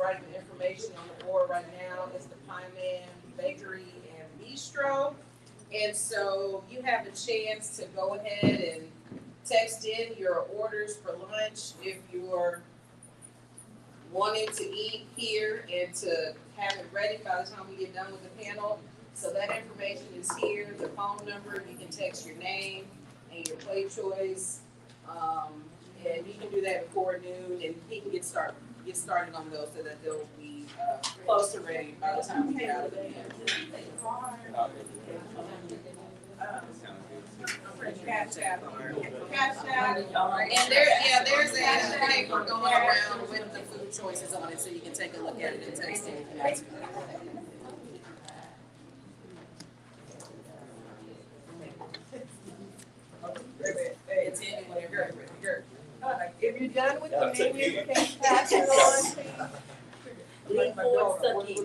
writing the information on the board right now is the Pie Man Bakery and Bistro. And so you have a chance to go ahead and text in your orders for lunch if you're wanting to eat here and to have it ready by the time we get done with the panel. So that information is here, the phone number, you can text your name and your plate choice. And you can do that before noon and he can get started on those so that they'll be close to ready by the time we get out of the panel. Cash out. And there's a paper going around with the food choices on it, so you can take a look at it and taste it if you ask me. It's in whenever you're ready. If you're done with the menu, you can pass it on. Lean forward, sucky.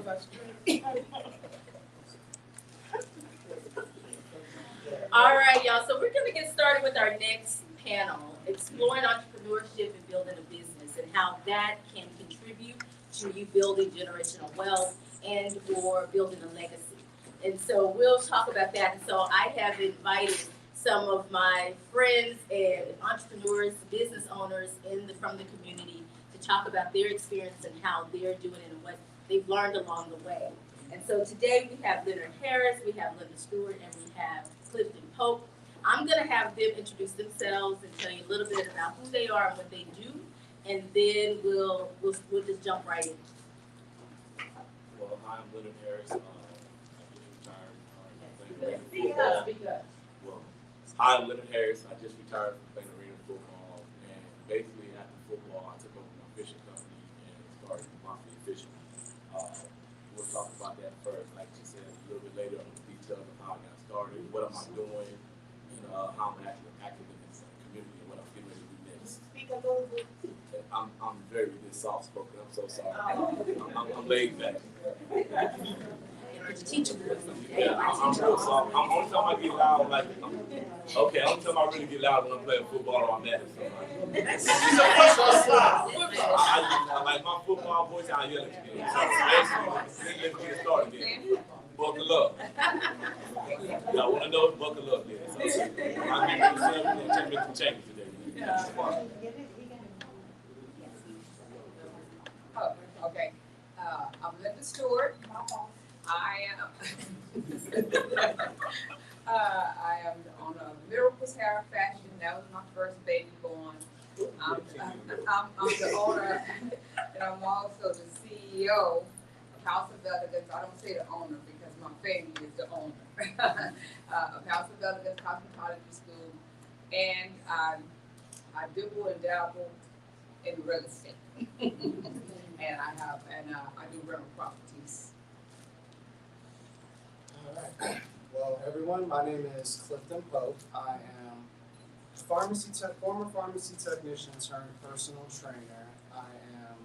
All right, y'all. So we're going to get started with our next panel, exploring entrepreneurship and building a business and how that can contribute to you building generational wealth and or building a legacy. And so we'll talk about that. And so I have invited some of my friends and entrepreneurs, business owners from the community to talk about their experience and how they're doing it and what they've learned along the way. And so today we have Leonard Harris, we have Linda Stewart, and we have Clifton Pope. I'm going to have them introduce themselves and tell you a little bit about who they are and what they do, and then we'll just jump right in. Well, hi, I'm Leonard Harris. I just retired. Speak up. Well, hi, I'm Leonard Harris. I just retired from playing arena football, and basically after football, I took over my fishing company and started monthly fishing. We'll talk about that first, like you said, a little bit later on the details of how I got started, what am I doing, and how I'm active in this community and what I'm getting ready to do next. Speak up a little bit. I'm very soft spoken. I'm so sorry. I'm laid back. Yeah, I'm real soft. Only time I get loud, only time I really get loud when I'm playing football or I'm mad at somebody. Like my football voice, I yell at you. So basically, let's get started again. Buckle up. Y'all want to know? Buckle up then. So I'm going to make some changes today. Oh, okay. I'm Linda Stewart. I am on a Miracles Hair Fashion. That was my first baby born. I'm the owner, and I'm also the CEO of House of Elegance. I don't say the owner because my family is the owner of House of Elegance Cosmetology School, and I dibble and dabble in real estate, and I do rental properties. All right. Well, everyone, my name is Clifton Pope. I am former pharmacy technician turned personal trainer. I am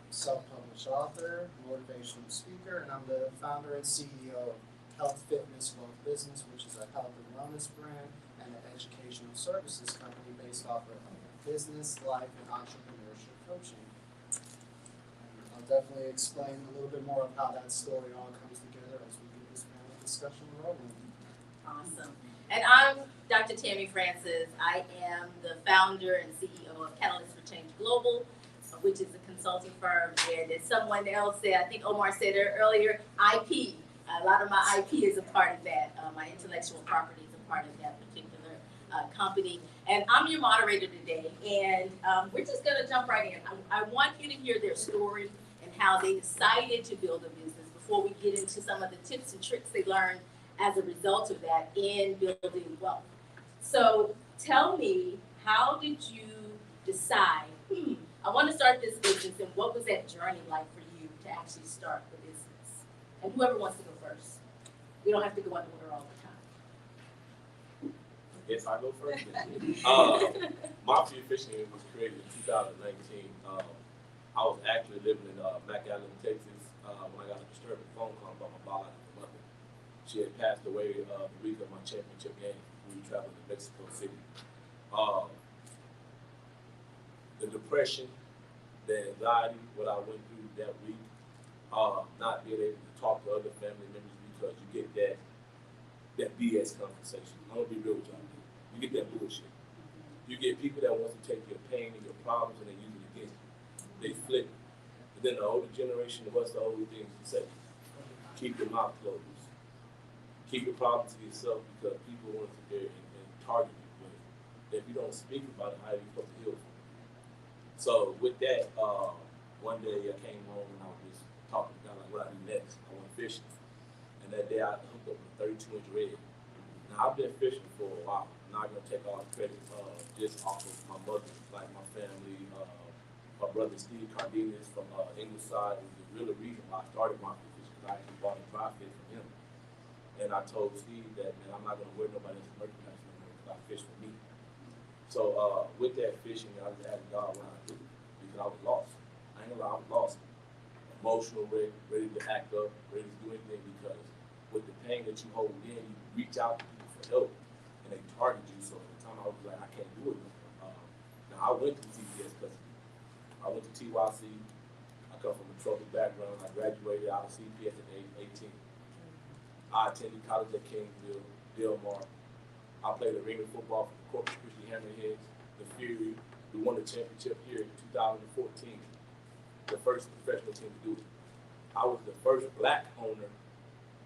self-published author, motivational speaker, and I'm the founder and CEO of Health Fitness Wealth Business, which is a health and wellness brand and an educational services company based off of business, life, and entrepreneurship coaching. And I'll definitely explain a little bit more of how that story all comes together as we get this panel discussion rolling. Awesome. And I'm Dr. Tammy Francis. I am the founder and CEO of Catalyst for Change Global, which is a consulting firm. And as someone else said, I think Omar said it earlier, IP. A lot of my IP is a part of that. My intellectual property is a part of that particular company. And I'm your moderator today. And we're just going to jump right in. I want you to hear their story and how they decided to build a business before we get into some of the tips and tricks they learned as a result of that in building wealth. So tell me, how did you decide, I want to start this business, and what was that journey like for you to actually start the business? And whoever wants to go first. We don't have to go in order all the time. Yes, I go first. Mafia Fishing was created in 2019. I was actually living in McAllen, Texas, when I got a disturbing phone call about my biological mother. She had passed away the week of my championship game. We traveled to Mexico City. The depression, the anxiety, what I went through that week, not being able to talk to other family members because you get that BS conversation. I'm gonna be real with y'all. You get that bullshit. You get people that want to take your pain and your problems and they use it against you. They flip it. But then the older generation of us, the older things you say, keep your mouth closed. Keep your problems to yourself because people want to sit there and target you. But if you don't speak about it, how are you supposed to heal from it? So with that, one day I came home and I was just talking to God like what I do next. I went fishing. And that day I hooked up with a 32-inch red. Now I've been fishing for a while. I'm not gonna take all the credit just off of my mother, like my family. My brother Steve Cardenas from Ingleside was the real reason why I started my fishing because I actually bought a dry fish from him. And I told Steve that, man, I'm not gonna wear nobody else's merchandise anymore because I fish for me. So with that fishing, I just asked God what I do because I was lost. I ain't gonna lie, I was lost. Emotional, ready to act up, ready to do anything because with the pain that you hold in, you reach out to people for help and they target you. So at the time I was like, I can't do it. Now I went to CPS custody. I went to TYC. I come from a troubled background. I graduated out of CPS at age 18. I attended college at Kingsville, Del Mar. I played arena football for the Corpus Christi Hammerheads, the Fury. We won the championship here in 2014, the first professional team to do it. I was the first black owner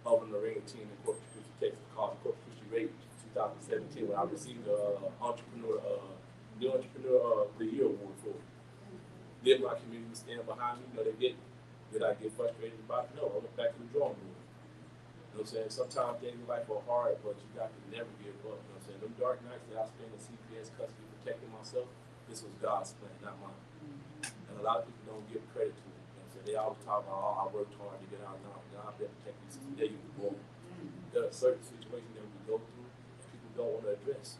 of an arena team in Corpus Christi, Texas, called the Corpus Christi Rage in 2017 when I received the Entrepreneur of the Year award for it. Did my community stand behind me? No, they didn't. Did I get frustrated about it? No, I went back to the drawing board. You know what I'm saying? Sometimes things in life are hard, but you got to never give up. You know what I'm saying? Them dark nights that I spent in CPS custody protecting myself, this was God's plan, not mine. And a lot of people don't give credit to it. You know what I'm saying? They always talk about, oh, I worked hard to get out. No, God better protect you since the day you were born. There are certain situations that we go through that people don't want to address.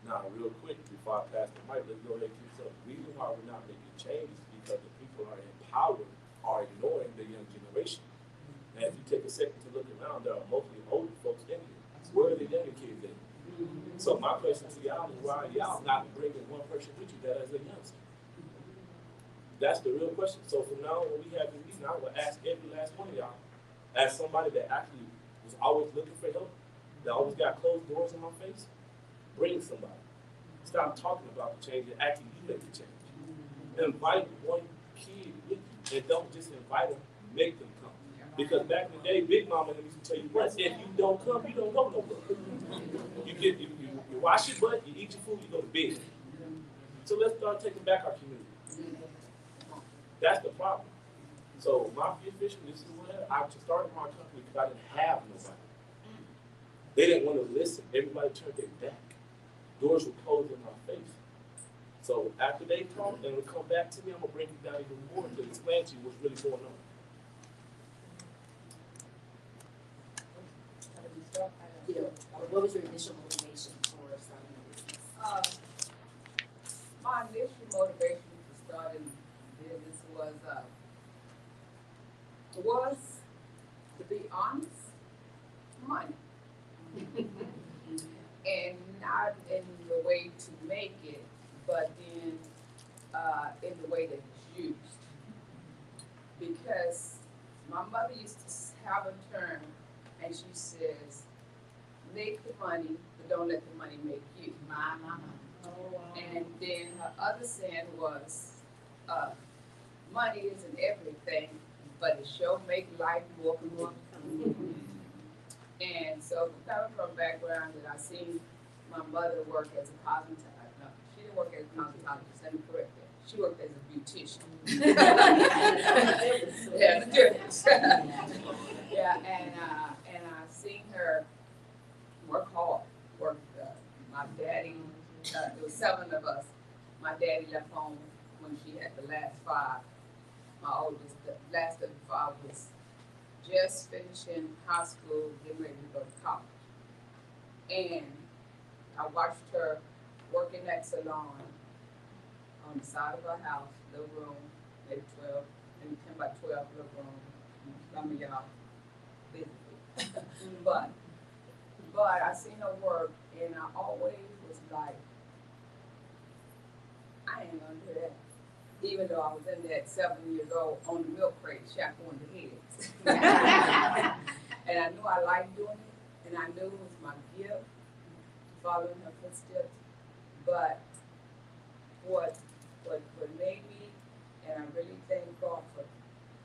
Now, real quick, before I pass the mic, let's go ahead and keep something. The reason why we're not making changes is because the people are in power are ignoring the young generation. And if you take a second to look around, there are mostly older folks in here. Where are the younger kids in? So my question to y'all is why are y'all not bringing one person with you that is a youngster? That's the real question. So from now on, when we have this meeting, I will ask every last one of y'all, as somebody that actually was always looking for help, that always got closed doors in my face, bring somebody. Stop talking about the change and actually you make the change. Invite one kid with you and don't just invite them, make them come. Because back in the day, Big Mama used to tell you what, if you don't come, you don't go nowhere. You wash your butt, you eat your food, you go to bed. So let's start taking back our community. That's the problem. So Mafia Fishing, this is what I started my company because I didn't have nobody. They didn't want to listen. Everybody turned their back. Doors were closed in my face. So after they talk and we come back to me, I'm gonna break it down even more to explain to you what's really going on. What was your initial motivation for starting a business? My initial motivation for starting business was to be honest, money. And not in the way to make it, but in the way that it's used. Because my mother used to have a term, and she says, make the money, but don't let the money make you. My mama. Oh, wow. And then her other saying was, money isn't everything, but it sure make life more comfortable. And so coming from a background that I seen my mother work as a cosmetologist, no, she didn't work as a cosmetologist, let me correct that. She worked as a beautician. Yeah, the difference. Yeah, and I seen her work hard. My daddy, there was 7 of us. My daddy left home when she had the last 5. My oldest, the last of the 5 was just finishing high school, getting ready to go to college. And I watched her work in that salon on the side of her house, little room, maybe 12, maybe 10 by 12 little room. Some of y'all busy. But I seen her work and I always was like, I ain't gonna do that. even though I was in that 7 years old on the milk crate, shampooing the heads. And I knew I liked doing it, and I knew it was my gift, following her footsteps. But what made me, and I really thank God for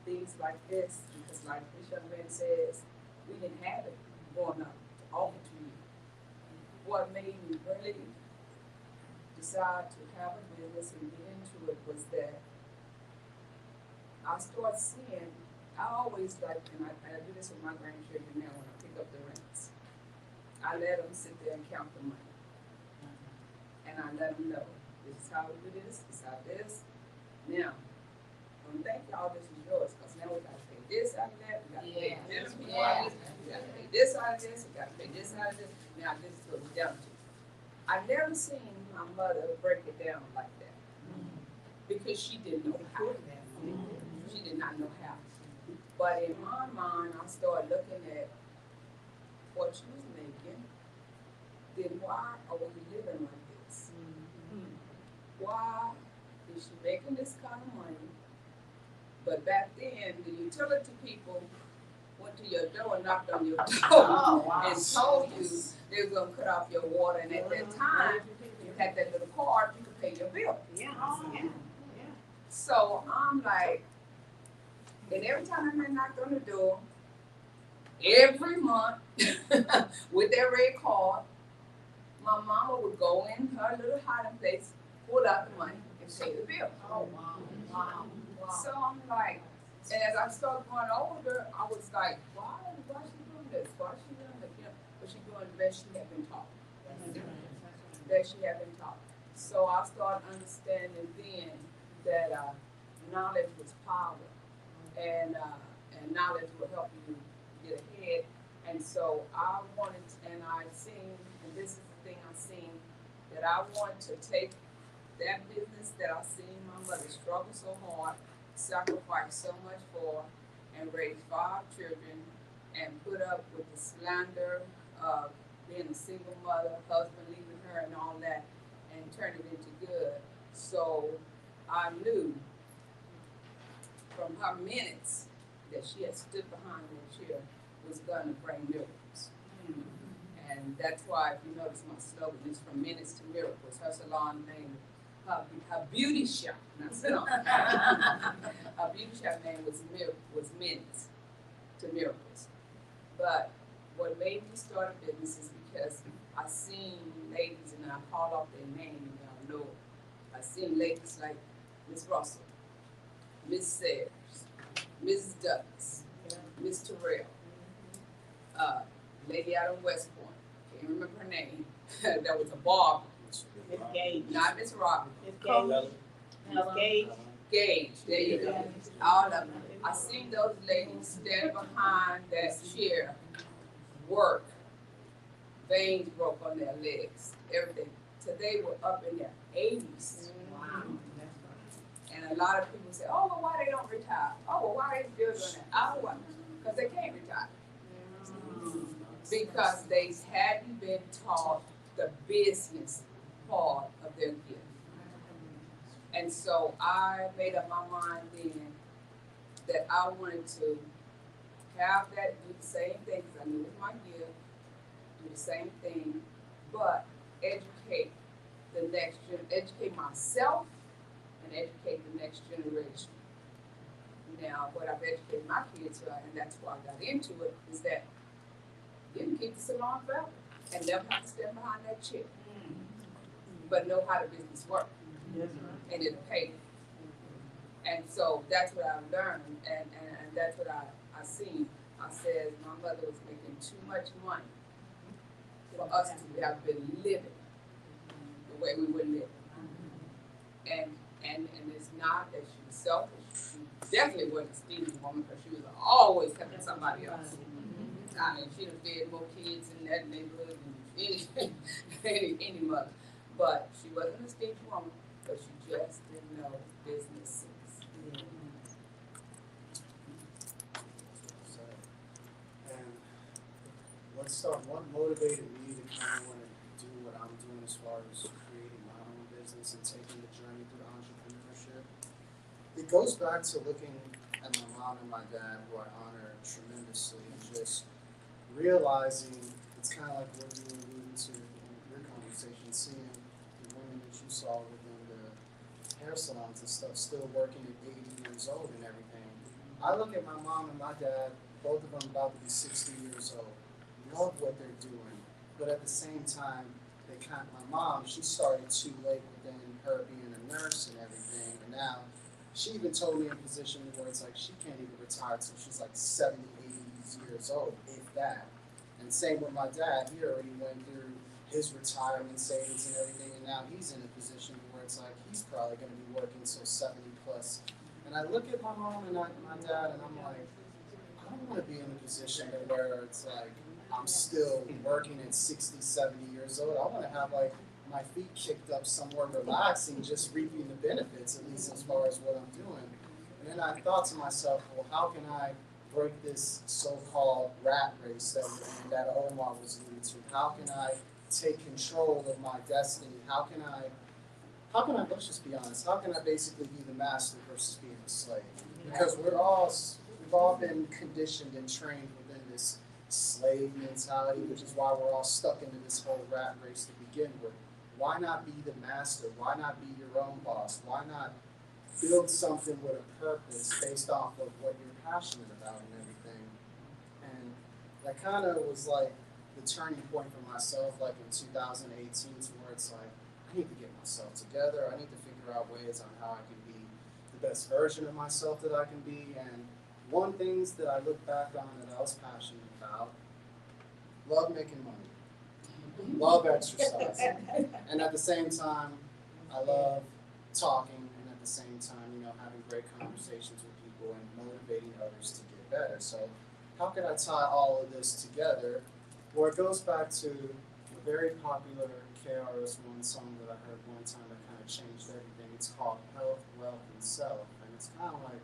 things like this, because like this young man says, we didn't have it growing up to offer to you. What made me really decide to have a business and get into it was that I started seeing, I always like, and I do this with my grandchildren now when I pick up the rents. I let them sit there and count the money. And I let them know, this is how we do this, this is how it is. Now, don't think y'all this is yours, because now we gotta pay this out of that, we gotta pay this, we gotta pay this out of this, we gotta pay this out of this. Now this is what we're down to. I never seen my mother break it down like that. Because she didn't know how. She did not know how. But in my mind, I started looking at what she was making. Then why are we living like this? Why is she making this kind of money? But back then, the utility people went to your door and knocked on your door and told you they were going to cut off your water. And at that time, you had that little card, you could pay your bill. So I'm like, and every time I knocked on the door, every month, with that red card, my mama would go in her little hiding place, pull out the money, and pay the bill. So I'm like, and as I started growing older, I was like, why is she doing this? Why is she doing this? You know, but she's doing the best she had been taught. Best she had been taught. So I started understanding then that knowledge was power, and knowledge will help you get ahead. And so I wanted, and I seen, and this is the thing I seen, that I want to take that business that I seen my mother struggle so hard, sacrifice so much for, and raise 5 children, and put up with the slander of being a single mother, husband leaving her and all that, and turn it into good. So I knew from her minutes that she had stood behind that chair was gonna bring miracles. And that's why, if you notice, my slogan is from minutes to miracles. Her salon name, her beauty shop, not salon. Her beauty shop name was minutes to miracles. But what made me start a business is because I seen ladies, and I call off their name, and y'all know it. I seen ladies like Miss Russell, Miss Sayers, Mrs. Douglas, Miss Terrell, lady out of West Point, can't remember her name, that was a barber. Miss Gage. Not Miss Robert. Miss Gage. Miss Gage. Gage, there you go. All of them. I seen those ladies stand behind that chair, work, veins broke on their legs, everything. So they were up in their 80s. Wow. And a lot of people say, oh, well, why they don't retire? Oh, well, why they still doing that? Oh, well, because they can't retire. Because they hadn't been taught the business part of their gift. And so I made up my mind then that I wanted to have that, do the same thing, because I knew it was my gift, do the same thing, but educate the next educate myself and educate the next generation. Now, what I've educated my kids on, and that's why I got into it, is that you can keep the salon forever and never have to stand behind that chair, but know how the business works, and it'll pay. And so that's what I've learned, and that's what I seen. I said my mother was making too much money for us to have been living the way we were living. And it's not that she was selfish. She definitely wasn't a stingy woman, because she was always helping somebody else. I mean, she'd have fed more kids in that neighborhood than any mother. But she wasn't a stingy woman, but she just didn't know business sense. And what motivated me to kind of want to do what I'm doing as far as creating my own business and taking the journey through entrepreneurship it goes back to looking at my mom and my dad, who I honor tremendously, and just realizing it's kind of like what you alluded to in your conversation, seeing the women that you saw within the hair salons and stuff still working at 80 years old and everything. I look at my mom and my dad, both of them about to be 60 years old, love what they're doing, but at the same time, my mom, she started too late within her being a nurse and everything, and now she even told me in a position where it's like she can't even retire till she's like 70, 80 years old, if that. And same with my dad, he already went through his retirement savings and everything, and now he's in a position where it's like he's probably going to be working till 70 plus. And I look at my mom and my dad, and I'm like, I don't want to be in a position where it's like I'm still working at 60, 70 years old. I want to have like my feet kicked up somewhere relaxing, just reaping the benefits, at least as far as what I'm doing. And then I thought to myself, well, how can I break this so-called rat race that Omar was alluding to? How can I take control of my destiny? How can I, let's just be honest, how can I basically be the master versus being a slave? Because we've all been conditioned and trained within this slave mentality, which is why we're all stuck into this whole rat race to begin with. Why not be the master? Why not be your own boss? Why not build something with a purpose based off of what you're passionate about and everything? And that kind of was like the turning point for myself, like in 2018, to where it's like, I need to get myself together. I need to figure out ways on how I can be the best version of myself that I can be. And one things that I look back on that I was passionate about, love making money, love exercising, and at the same time, I love talking, and at the same time, having great conversations with people and motivating others to get better. So how could I tie all of this together? Well, it goes back to a very popular KRS-One song that I heard one time that kind of changed everything. It's called Health, Wealth, and Self, and it's kind of like,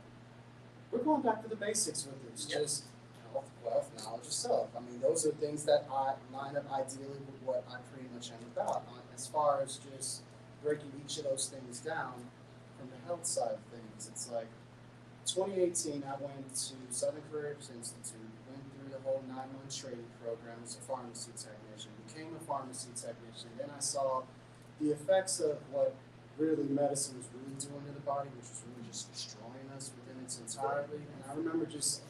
we're going back to the basics with this, just health, wealth, knowledge of self. I mean, those are things that I line up ideally with what I pretty much am about. As far as just breaking each of those things down from the health side of things, it's like 2018, I went to Southern Careers Institute, went through the whole 9-month training program as a pharmacy technician, became a pharmacy technician. Then I saw the effects of what really medicine was really doing to the body, which was really just destroying us within its entirety. And I remember just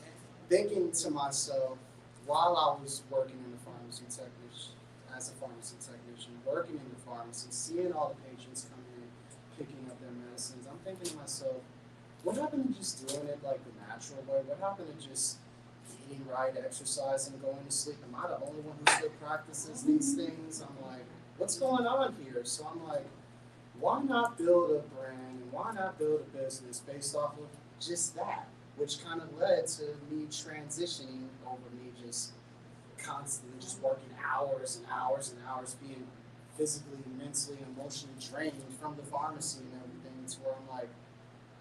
thinking to myself, while I was working in the pharmacy technician, as a pharmacy technician, working in the pharmacy, seeing all the patients coming in, picking up their medicines, I'm thinking to myself, what happened to just doing it like the natural way? What happened to just eating right, exercising, going to sleep? Am I the only one who still practices these things? I'm like, what's going on here? So I'm like, why not build a brand and why not build a business based off of just that? Which kind of led to me transitioning over me just constantly just working hours and hours and hours, being physically, mentally, emotionally drained from the pharmacy and everything, to where I'm like,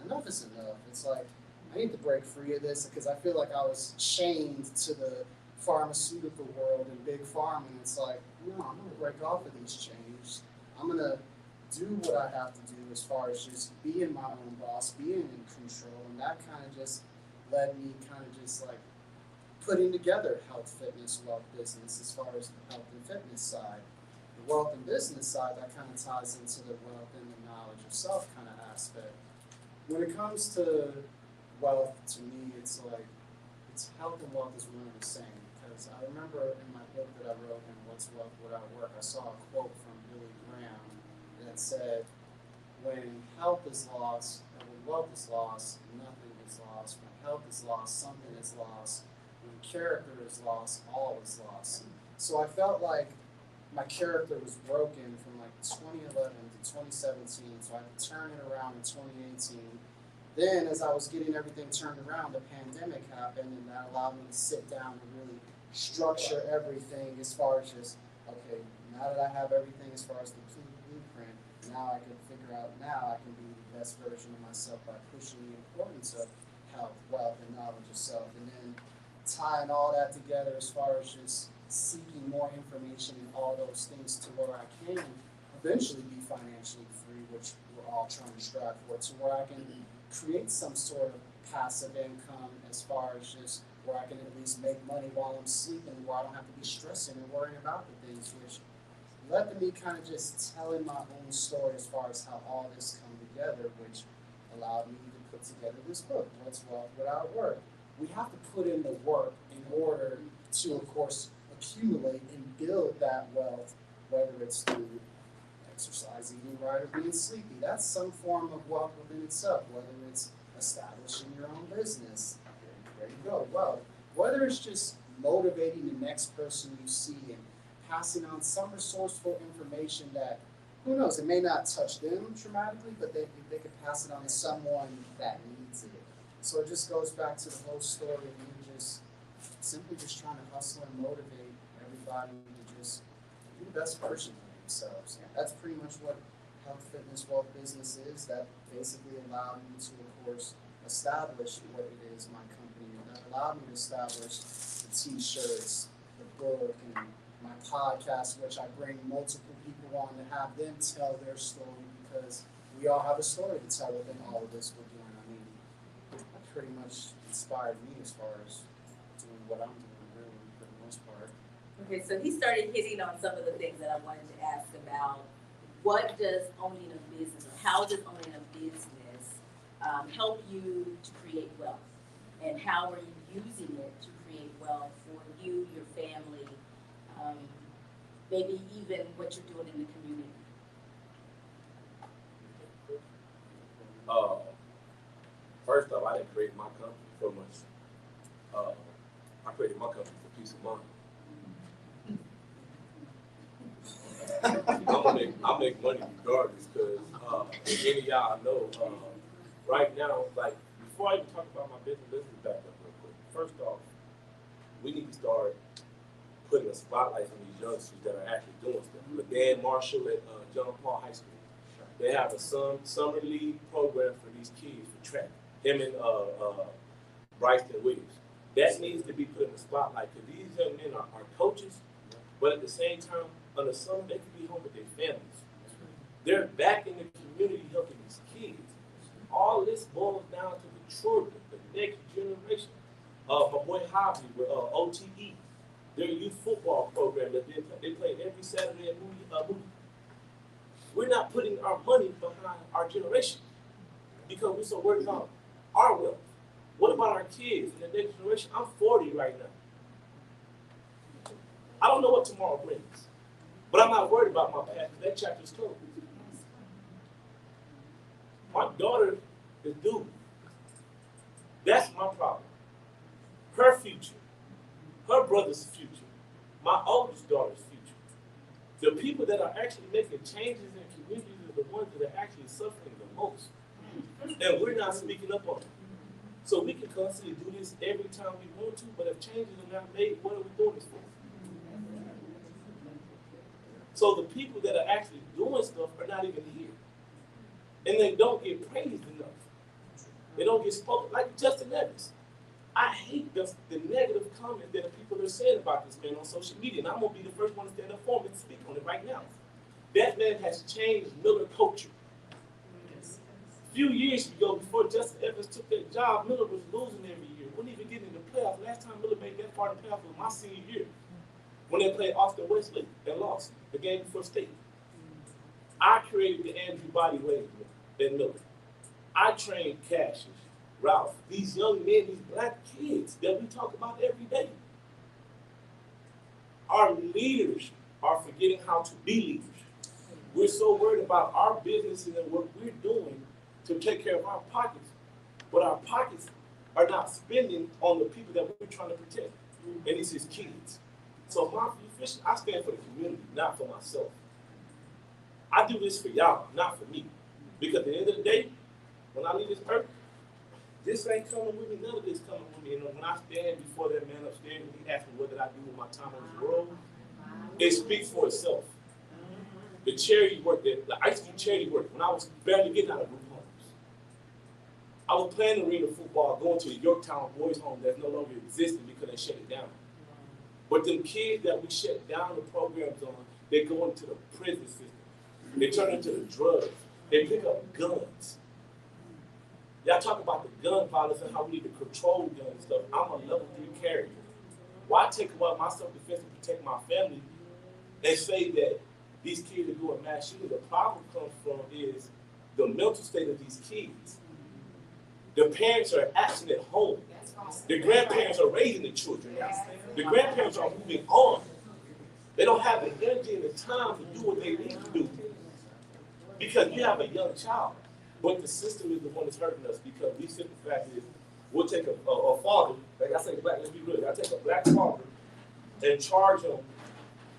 enough is enough. It's like, I need to break free of this because I feel like I was chained to the pharmaceutical world and big pharma, and it's like, no, I'm going to break off of these chains. I'm going to do what I have to do as far as just being my own boss, being in control, and that kind of just led me kind of just like putting together health, fitness, wealth, business as far as the health and fitness side. The wealth and business side, that kind of ties into the wealth and the knowledge of self kind of aspect. When it comes to wealth, to me, it's like, it's health and wealth is one and the same. Because I remember in my book that I wrote, in What's Wealth Without Work, I saw a quote from Billy Graham that said, when health is lost, and when wealth is lost, nothing is lost. When health is lost, something is lost. When character is lost, all is lost. So I felt like my character was broken from like 2011 to 2017, so I had to turn it around in 2018. Then as I was getting everything turned around, the pandemic happened, and that allowed me to sit down and really structure everything as far as just, okay, now that I have everything as far as the blueprint, now I can figure out, now I can be the best version of myself by pushing the importance of health, wealth, and knowledge of self, and then tying all that together as far as just seeking more information and all those things to where I can eventually be financially free, which we're all trying to strive for, to where I can create some sort of passive income as far as just where I can at least make money while I'm sleeping, where I don't have to be stressing and worrying about the things, which led to me kind of just telling my own story as far as how all this come together, which allowed me to put together this book, What's Wealth Without Work. We have to put in the work in order to, of course, accumulate and build that wealth, whether it's through exercise, eating right, or being sleepy. That's some form of wealth within itself, whether it's establishing your own business. There you go, wealth. Whether it's just motivating the next person you see and passing on some resourceful information that, who knows, it may not touch them traumatically, but they could pass it on to someone that needs it. So it just goes back to the whole story of me just simply just trying to hustle and motivate everybody to just be the best version of themselves. And that's pretty much what health, fitness, wealth business is. That basically allowed me to, of course, establish what it is, my company. And that allowed me to establish the t-shirts, the book, and my podcast, which I bring multiple people on to have them tell their story, because we all have a story to tell within all of this we're doing. I mean, that pretty much inspired me as far as doing what I'm doing, really, for the most part. Okay, so he started hitting on some of the things that I wanted to ask about. What does owning a business, or how does owning a business help you to create wealth? And how are you using it to create wealth for you, your family, maybe even what you're doing in the community? First off, I didn't create my company for much. I created my company for peace of mind. I make money regardless, because any of y'all know, right now, like, before I even talk about my business, let's just back up real quick. First off, we need to start putting a spotlight on these youngsters that are actually doing stuff. LaDan Marshall at John Paul High School, they have a summer league program for these kids for track. Him and Bryson Williams. That needs to be put in the spotlight, because these young men are coaches, but at the same time, on the summer, they can be home with their families. They're back in the community helping these kids. All this boils down to the children, the next generation. My boy Javi with OTE, their youth football program that they play every Saturday at Moody. We're not putting our money behind our generation because we're so worried about our wealth. What about our kids and the next generation? I'm 40 right now. I don't know what tomorrow brings, but I'm not worried about my past. That chapter's closed. My daughter is due. That's my problem. Her future, her brother's future, my oldest daughter's future. The people that are actually making changes in communities are the ones that are actually suffering the most. And we're not speaking up on it. So we can constantly do this every time we want to, but if changes are not made, what are we doing this for? So the people that are actually doing stuff are not even here. And they don't get praised enough. They don't get spoken, like Justin Evans. I hate the negative comments that the people are saying about this man on social media, and I'm going to be the first one to stand up for him and speak on it right now. That man has changed Miller culture. A few years ago, before Justin Evans took that job, Miller was losing every year. Wouldn't even get in the playoffs. Last time Miller made that part of the playoffs was my senior year, when they played Austin Wesley and lost the game before state. I created the Andrew Body Weight in Miller. I trained Cassius, Ralph, these young men, these black kids that we talk about every day. Our leaders are forgetting how to be leaders. We're so worried about our businesses and what we're doing to take care of our pockets, but our pockets are not spending on the people that we're trying to protect, and it's his kids. So I stand for the community, not for myself. I do this for y'all, not for me. Because at the end of the day, when I leave this earth, this ain't coming with me, none of this coming with me. And when I stand before that man upstairs and he asks me what did I do with my time on this world, it speaks for itself. The charity work I used to do charity work when I was barely getting out of group homes. I was playing arena football, going to the Yorktown boys' home that no longer existed because they shut it down. But them kids that we shut down the programs on, they go into the prison system. They turn into the drugs. They pick up guns. Y'all talk about the gun violence and how we need to control guns and stuff. I'm a level 3 carrier. Why take away my self-defense to protect my family and say that these kids are doing mass shooting? The problem comes from is the mental state of these kids. The parents are absent at home. The grandparents are raising the children. The grandparents are moving on. They don't have the energy and the time to do what they need to do because you have a young child. But the system is the one that's hurting us because we simple fact is we'll take a father, like I say, black, let's be real. I take a black father and charge him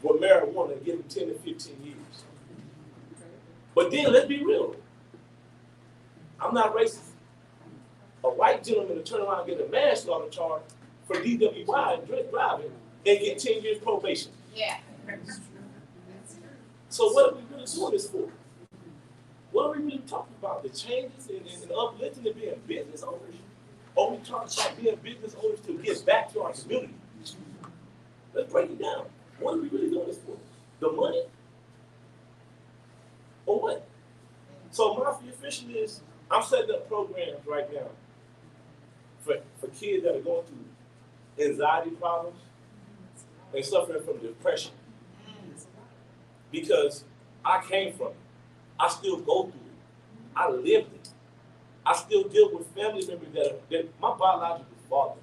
with marijuana and give him 10 to 15 years. But then let's be real. I'm not racist. A white gentleman to turn around and get a manslaughter charge for DWI and drink driving and get 10 years probation. Yeah. So what are we really doing this for? What are we really talking about? The changes and uplifting and being business owners? Or we talking about being business owners to give back to our community? Let's break it down. What are we really doing this for? The money? Or what? So my official is, I'm setting up programs right now for kids that are going through anxiety problems and suffering from depression. Because I came from it. I still go through it. I lived it. I still deal with family members that my biological father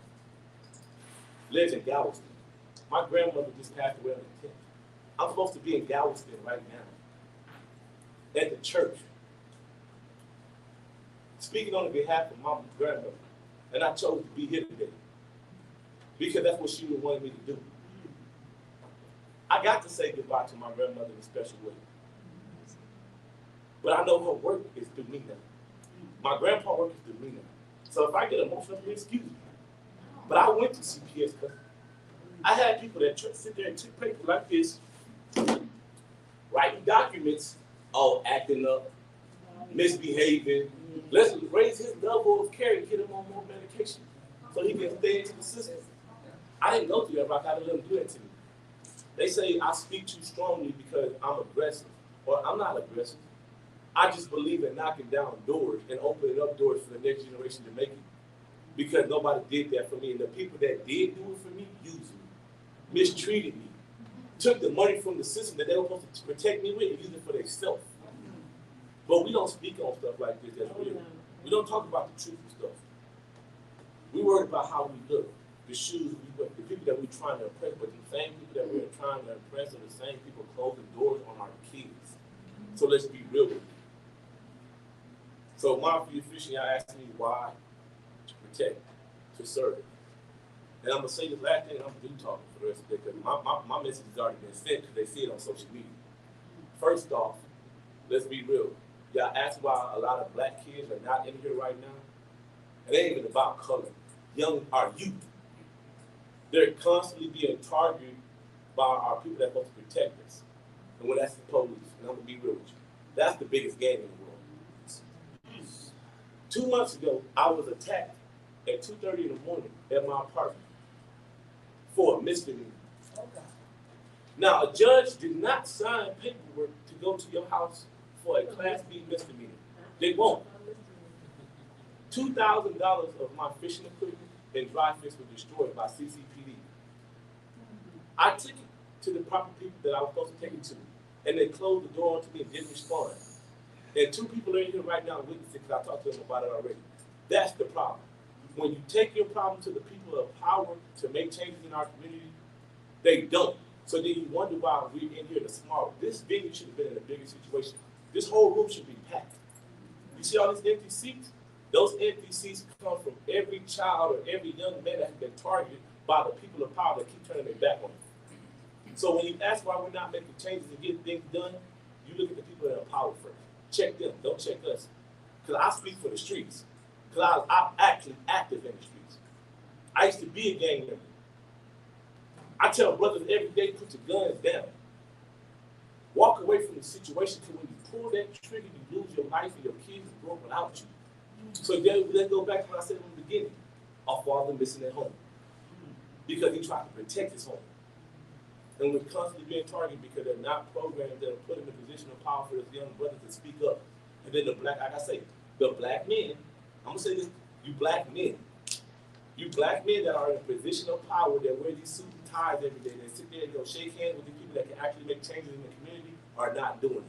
lives in Galveston. My grandmother just passed away on the 10th. I'm supposed to be in Galveston right now at the church, speaking on behalf of my grandmother. And I chose to be here today because that's what she would want me to do. I got to say goodbye to my grandmother in a special way. But I know her work is through me now. My grandpa work is through me now. So if I get emotional, excuse me. But I went to CPS because I had people that sit there and take paper like this, writing documents, all acting up, misbehaving. Let's raise his level of care and get him on more medication so he can stay into the system. I didn't go through that, but I gotta let him do that to me. They say I speak too strongly because I'm aggressive. Well, I'm not aggressive. I just believe in knocking down doors and opening up doors for the next generation to make it. Because nobody did that for me. And the people that did do it for me used me, mistreated me, took the money from the system that they were supposed to protect me with and used it for themselves. But we don't speak on stuff like this that's real. We don't talk about the truthful stuff. We worry about how we look, the shoes we wear, the people that we're trying to impress, but the same people that we're trying to impress are the same people closing doors on our kids. So let's be real with it. So my official, y'all asked me why to protect, to serve. And I'm gonna say this last thing, and I'm gonna do talking for the rest of the day because my message has already been sent because they see it on social media. First off, let's be real. Y'all asked why a lot of black kids are not in here right now. It ain't even about color. Our youth. They're constantly being targeted by our people that are supposed to protect us. And when that's the police, and I'm gonna be real with you, that's the biggest game in the world. 2 months ago, I was attacked at 2:30 in the morning at my apartment for a misdemeanor. Now, a judge did not sign paperwork to go to your house for a Class B misdemeanor. They won't. $2,000 of my fishing equipment and dry fish were destroyed by CCPD. I took it to the proper people that I was supposed to take it to, and they closed the door onto me and didn't respond. And 2 people are in here right now witnessing because I talked to them about it already. That's the problem. When you take your problem to the people of power to make changes in our community, they don't. So then you wonder why we're in here in the small. This venue should have been in a bigger situation. This whole room should be packed. You see all these empty seats? Those empty seats come from every child or every young man that has been targeted by the people of power that keep turning their back on them. So when you ask why we're not making changes and getting things done, you look at the people that are power first. Check them, don't check us. Because I speak for the streets. Because I'm actually active in the streets. I used to be a gang member. I tell brothers every day, put your guns down. Walk away from the situation because when you pull that trigger, you lose your life and your kids grow up without you. So then let's go back to what I said in the beginning. Our father missing at home. Because he tried to protect his home. And we're constantly being targeted because they're not programs that are put in a position of power for those young brothers to speak up. And then the black, like I say, the black men I'm gonna say this, you black men that are in a position of power that wear these suits and ties every day, that sit there and shake hands with the people that can actually make changes in the community, are not doing it.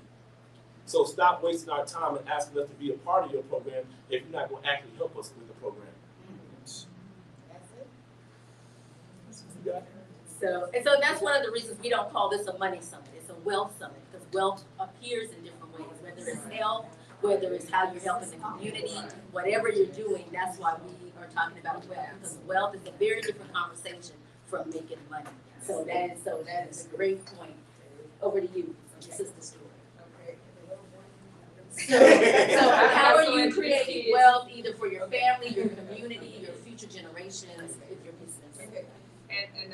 So stop wasting our time and asking us to be a part of your program if you're not going to actually help us with the program. That's it. You got it? So that's one of the reasons we don't call this a money summit. It's a wealth summit, because wealth appears in different ways, whether it's health, whether it's how you're helping the community, whatever you're doing, that's why we are talking about wealth, because wealth is a very different conversation from making money. So that is a great point. Over to you, your sister's story. So how are you creating wealth either for your family, your community, your future generations, with your business? Okay. And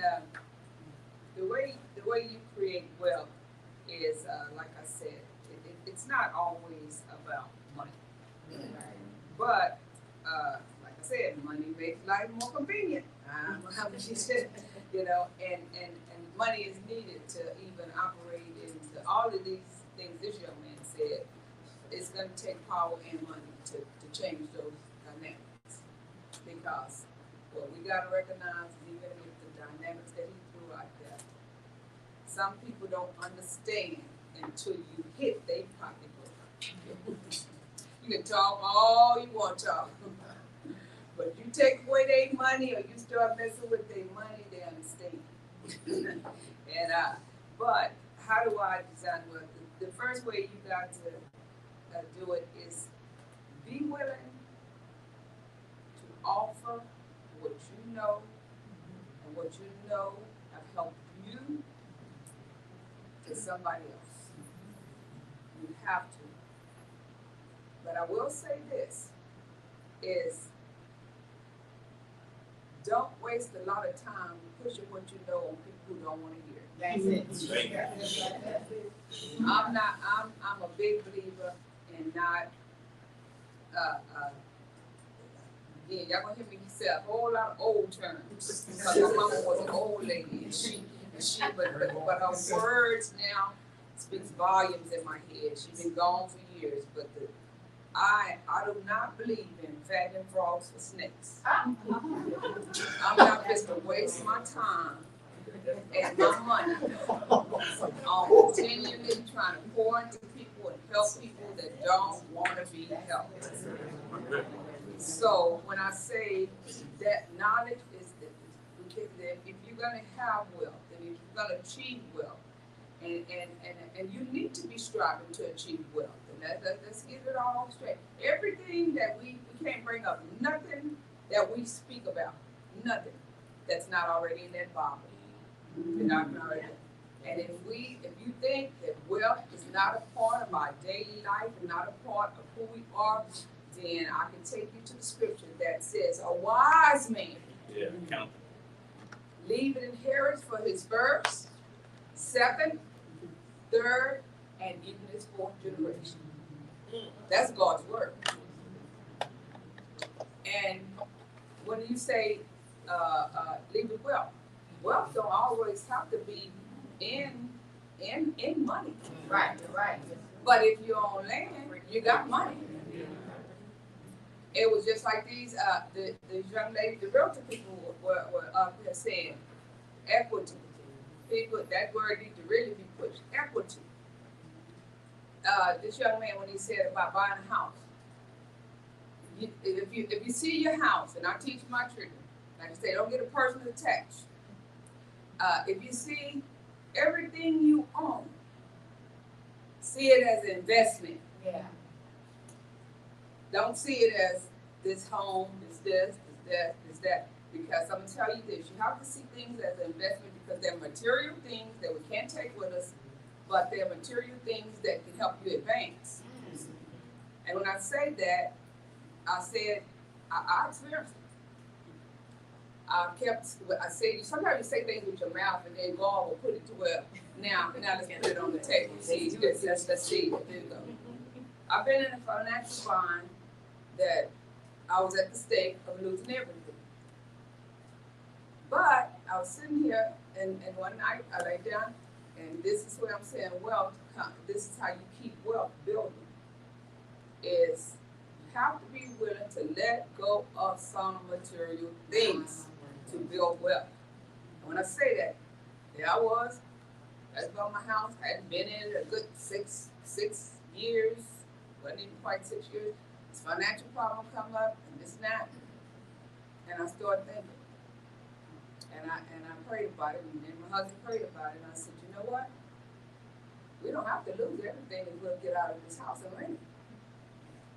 the way you create wealth is, like I said, it's not always about money. But like I said, money makes life more convenient. You know, and money is needed to even operate into all of these things this young man said. It's going to take power and money to change those dynamics. Because what we got to recognize, even with the dynamics that he threw out there, some people don't understand until you hit their pocketbook. You can talk all you want to talk, but you take away their money or you start messing with their money, they understand. But how do I design wealth? The first way you got to do it is be willing to offer what you know, and what you know have helped you to somebody else. You have to. But I will say this is, don't waste a lot of time pushing what you know on people who don't want to hear it. That's it. I'm a big believer in not, yeah, y'all gonna hear me say a whole lot of old terms, because my mama was an old lady, but her words now speaks volumes in my head. She's been gone for years, but I do not believe in fattening frogs for snakes. I'm not just to waste my time and my money on continually trying to pour into people and help people that don't want to be helped. So when I say that knowledge is that if you're going to have wealth, and if you're going to achieve wealth, and you need to be striving to achieve wealth, and let's get it all straight. Everything that we can't bring up, nothing that we speak about, nothing that's not already in that Bible. And if you think that wealth is not a part of our daily life and not a part of who we are, then I can take you to the scripture that says a wise man leave an inheritance for his first, second, third, and even his fourth generation. That's God's word. And when you say leave with wealth, wealth don't always have to be in money. Right. But if you're on land, you got money. It was just like these young ladies, the realtor people were up here saying equity. People, that word needs to really be pushed. Equity. This young man, when he said about buying a house, if you see your house, and I teach my children, like I say, don't get a personal attached. If you see everything you own, see it as an investment. Yeah. Don't see it as this home, this, that. Because I'm going to tell you this, you have to see things as an investment because they're material things that we can't take with us, but they're material things that can help you advance. And when I say that, I said, I experienced it. I say, sometimes you say things with your mouth and then God will put it to where, now let's put it on the table. See, let's see. There you go. I've been in a financial bind that I was at the stake of losing everything. But I was sitting here and one night I lay down, and this is what I'm saying, wealth, this is how you keep wealth building, is have to be willing to let go of some material things to build wealth. And when I say that, there I was. That's about my house. I hadn't been in it a good six years. Wasn't even quite 6 years. This financial problem come up and this and that. And I started thinking. And I prayed about it, and then my husband prayed about it, and I said, you know what? We don't have to lose everything if we'll get out of this house and rent it.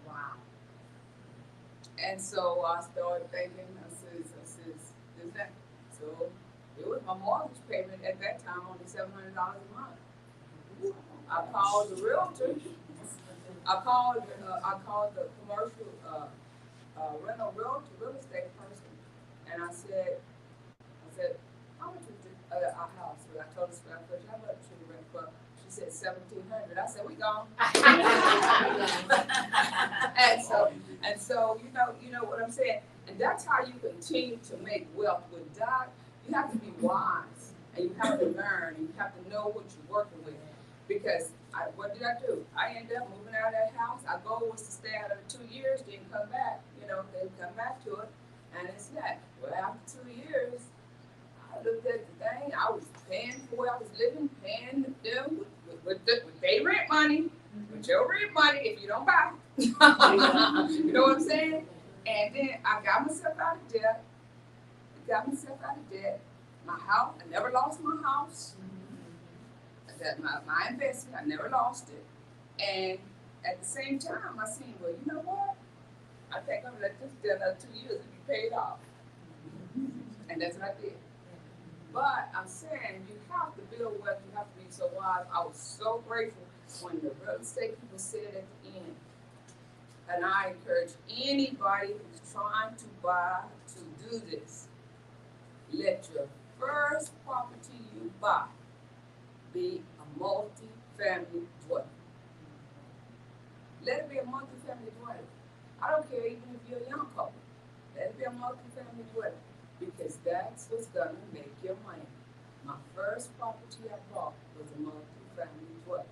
Wow. And so I started thinking, I says, this, that. So it was my mortgage payment at that time, only $700 a month. I called the realtor. I called the commercial rental realtor, real estate person, and I said, how much is our house? And I told her square footage, how much should we rent for? She said $1,700. I said, we gone. and so you know what I'm saying? And that's how you continue to make wealth with God. You have to be wise, and you have to learn, and you have to know what you're working with. Because what did I do? I ended up moving out of that house. Our goal was to stay out of 2 years, didn't come back. Didn't come back to it. And it's that. Well, after 2 years, I looked at the thing. I was paying for where I was living, paying them with their rent money, with your rent money if you don't buy. You know what I'm saying? And then I got myself out of debt. My house, I never lost my house. That my investment, I never lost it. And at the same time, I seen, well, you know what? I think I'm gonna let this get another 2 years to be paid off. And that's what I did. But I'm saying you have to build wealth, you have to be so wise. I was so grateful when the real estate people said at the end. And I encourage anybody who's trying to buy to do this. Let your first property you buy be a multi-family dwelling. Let it be a multi-family dwelling. I don't care even if you're a young couple. Let it be a multi-family dwelling because that's what's gonna make your money. My first property I bought was a multi-family dwelling.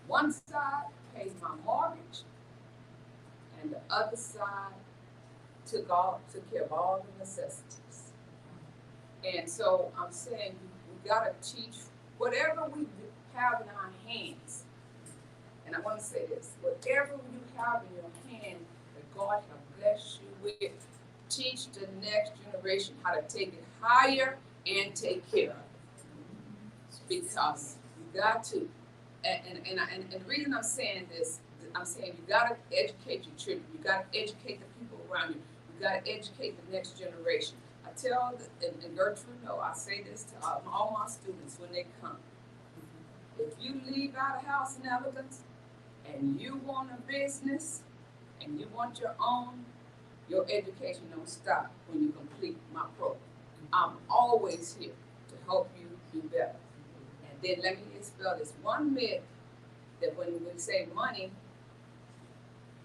One side paid my mortgage, and the other side took care of all the necessities. And so I'm saying we gotta teach whatever we have in our hands. And I want to say this: whatever you have in your hand that God has blessed you with, teach the next generation how to take it higher and take care of it. Because you got to. And the reason I'm saying this, I'm saying you gotta educate your children. You gotta educate the people around you. You gotta educate the next generation. I tell, and Gertrude know, I say this to all my students when they come. If you leave out of house in elegance and you want a business and you want your own, your education don't stop when you complete my program. I'm always here to help you do better. And then let me dispel this one myth that when we say money,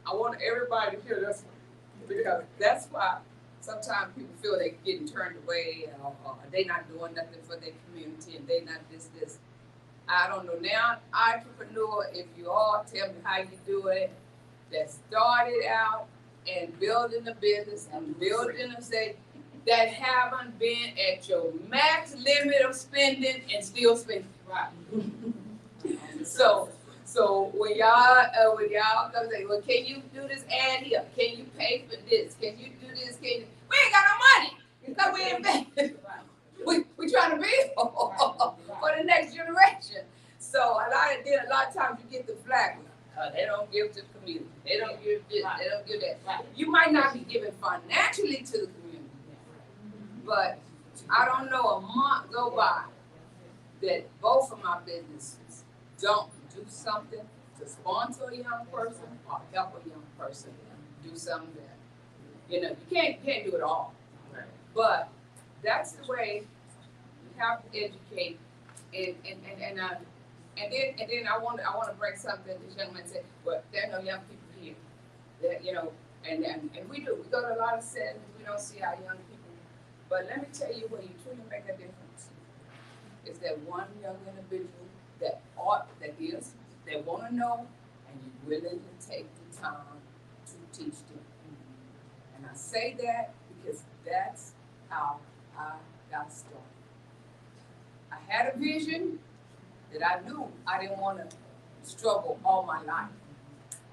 I want everybody to hear this one because that's why sometimes people feel they're getting turned away or they not doing nothing for their community and they not this. I don't know now, entrepreneur, if you all tell me how you do it, that started out and building a business and building a state that haven't been at your max limit of spending and still spending. Right. So when y'all come say, well, can you do this ad here? Can you pay for this? Can you do this? We ain't got no money because we ain't invested. We trying to build for the next generation. So a lot of times you get the flag. They don't give to the community. They don't give this. They don't give that. You might not be giving financially to the community, but I don't know a month go by that both of my businesses don't do something to sponsor a young person or help a young person do something that, you can't do it all. But that's the way you have to educate and then I want to bring something this young man said, well, there are no young people here. That, and we do. We go to a lot of settings, we don't see our young people. But let me tell you where you truly make a difference. Is that one young individual that want to know and you're willing to take the time to teach them. And I say that because that's how I got started. I had a vision that I knew I didn't want to struggle all my life.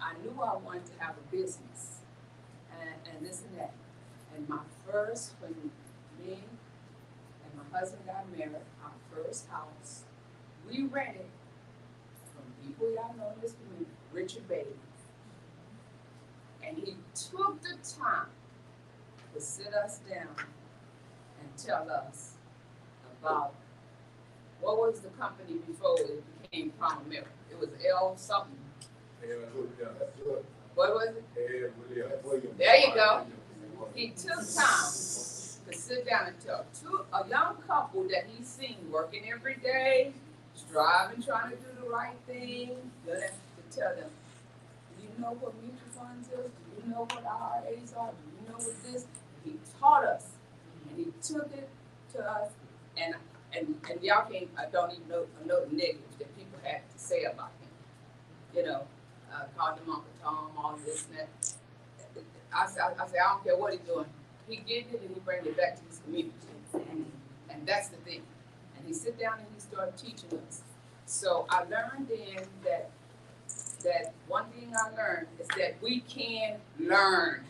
I knew I wanted to have a business and this and that. And my first, when me and my husband got married, our first house, we rented from people y'all know in this community, Richard Bailey. And he took the time to sit us down and tell us about what was the company before it became Primavera. It was L something. What was it? There you go. He took time to sit down and tell a young couple that he's seen working every day, striving, trying to do the right thing, to tell them, do you know what mutual funds is? Do you know what IRAs are? Do you know what this? He taught us, and he took it to us, and y'all can't, I don't even know the negatives that people had to say about him. You know, called him Uncle Tom, all this and that. I say, I don't care what he's doing. He gets it and he brings it back to his community. And that's the thing. And he sit down and he started teaching us. So I learned then that one thing I learned is that we can learn.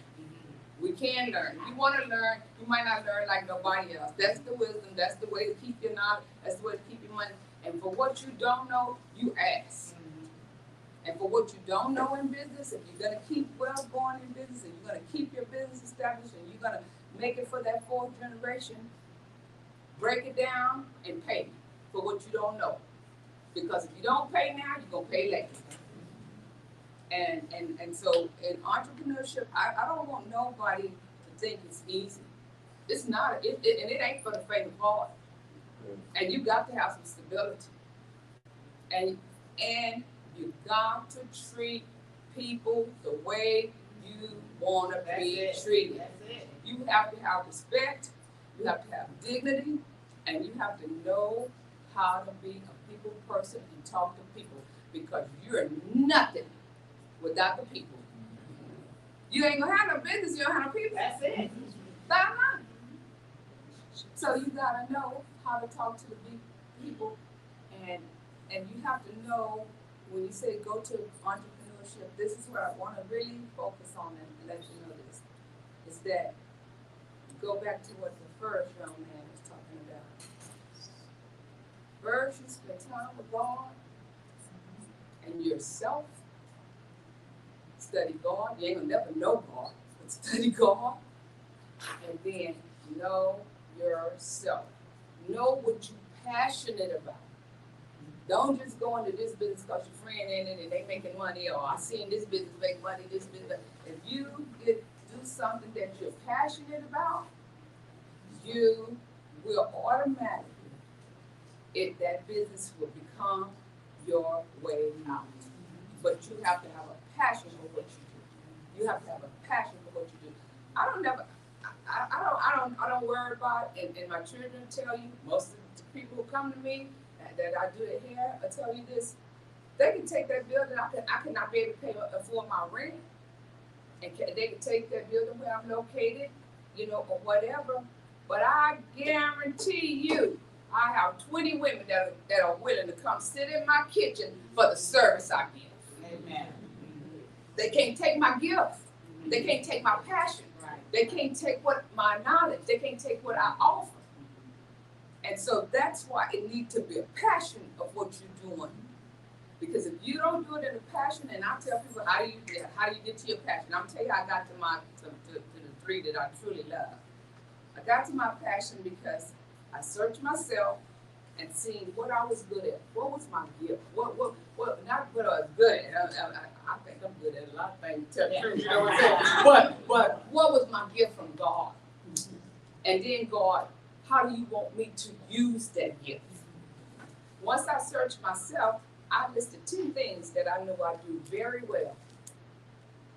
We can learn. If you want to learn, you might not learn like nobody else. That's the wisdom. That's the way to keep your knowledge. That's the way to keep your money. And for what you don't know, you ask. And for what you don't know in business, if you're going to keep well going in business, and you're going to keep your business established, and you're going to make it for that fourth generation, break it down and pay for what you don't know. Because if you don't pay now, you're going to pay later. And so in entrepreneurship, I don't want nobody to think it's easy. It's not, and it ain't for the faint of heart. And you got to have some stability. And you got to treat people the way you want to be treated. You have to have respect, you have to have dignity, and you have to know how to be a people person and talk to people, because you're nothing without the people. You ain't gonna have no business, you don't have no people. That's it. Bottom line. So you gotta know how to talk to the people, and you have to know when you say go to entrepreneurship, this is where I want to really focus on and let you know this, is that go back to what the first young man was talking about. First, you spend time with God and yourself. Study God. You ain't gonna never know God, but study God. And then know yourself. Know what you're passionate about. Don't just go into this business because your friend in it and they making money, or I seen this business make money, this business. If you do something that you're passionate about, you will automatically, that business will become your way out. But you have to have a passion for what you do. You have to have a passion for what you do. I don't worry about it, and my children tell you, most of the people who come to me that I do it here, I tell you this, they can take that building, I cannot be able to pay afford my rent, and they can take that building where I'm located, or whatever, but I guarantee you, I have 20 women that are willing to come sit in my kitchen for the service I give. Amen. They can't take my gift. They can't take my passion. Right. They can't take my knowledge. They can't take what I offer. And so that's why it needs to be a passion of what you're doing. Because if you don't do it in a passion, and I tell people, how do you get to your passion? I'm telling you how I got to the three that I truly love. I got to my passion because I searched myself and seen what I was good at. What was my gift? What not what I was good at. I think I'm good at a lot of things, tell the truth, you know what I'm saying? But what was my gift from God? And then God, how do you want me to use that gift? Once I searched myself, I listed 10 things that I know I do very well.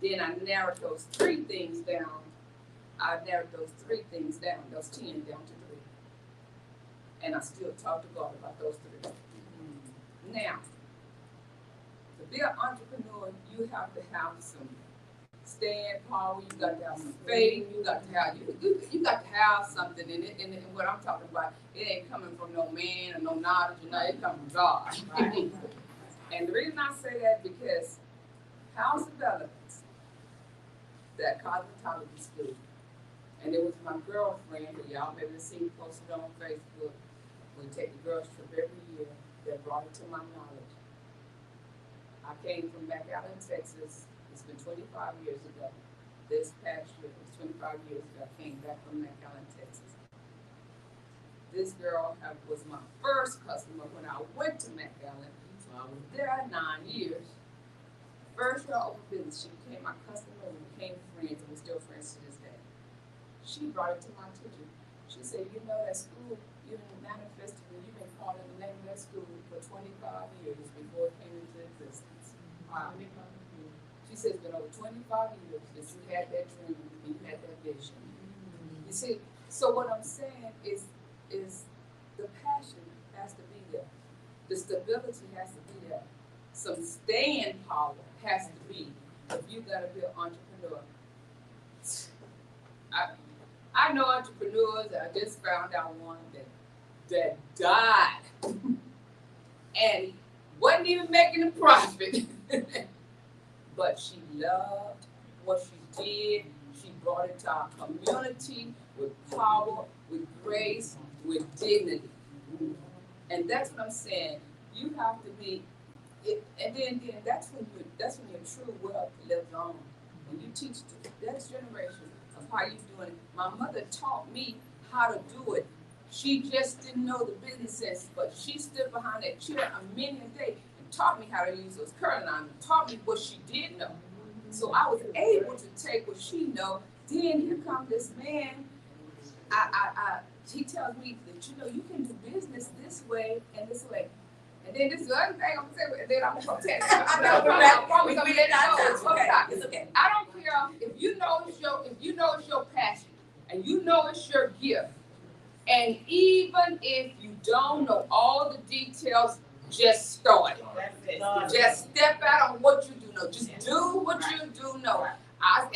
Then I narrowed those 3 things down. Those 10 down to 3. And I still talk to God about those 3. Now, To be an entrepreneur, you have to have some staying power. You got to have some faith. You got to have you got to have something in it. And what I'm talking about, it ain't coming from no man or no knowledge. You know, it comes from God. Right. And the reason I say that because house developments, that cosmetology school, and it was my girlfriend who y'all maybe seen posted on Facebook. We take the girls trip every year. That brought it to my knowledge. I came from McAllen, Texas. It's been 25 years ago. This past year, it was 25 years ago. I came back from McAllen, Texas. This girl was my first customer when I went to McAllen. So I was there 9 years. First year over business, she became my customer. We became friends, and we're still friends to this day. She brought it to my attention. She said, you know, that school, you didn't manifest it, you've been calling the name of that school for 25 years before it came into existence. Wow. She said, it's been over 25 years since you had that dream and you had that vision. You see, so what I'm saying is the passion has to be there. The stability has to be there. Some staying power has to be if you gotta be an entrepreneur. I know entrepreneurs, I just found out one that died and wasn't even making a profit. But she loved what she did. She brought it to our community with power, with grace, with dignity. And that's what I'm saying. You have to be, and then that's when your true wealth lives on. When you teach the next generation of how you doing it. My mother taught me how to do it. She just didn't know the business sense, but she stood behind that chair a many a day and taught me how to use those curling irons, and taught me what she did know. So I was able to take what she know. Then here comes this man. He tells me that, you know, you can do business this way and this way. And then this is the other thing I'm gonna say, and then I'm gonna tell you. I know, It's okay. I don't care if you know it's your passion and you know it's your gift. And even if you don't know all the details, just start it. That's it. Just step out on what you do know. Just do what you do know.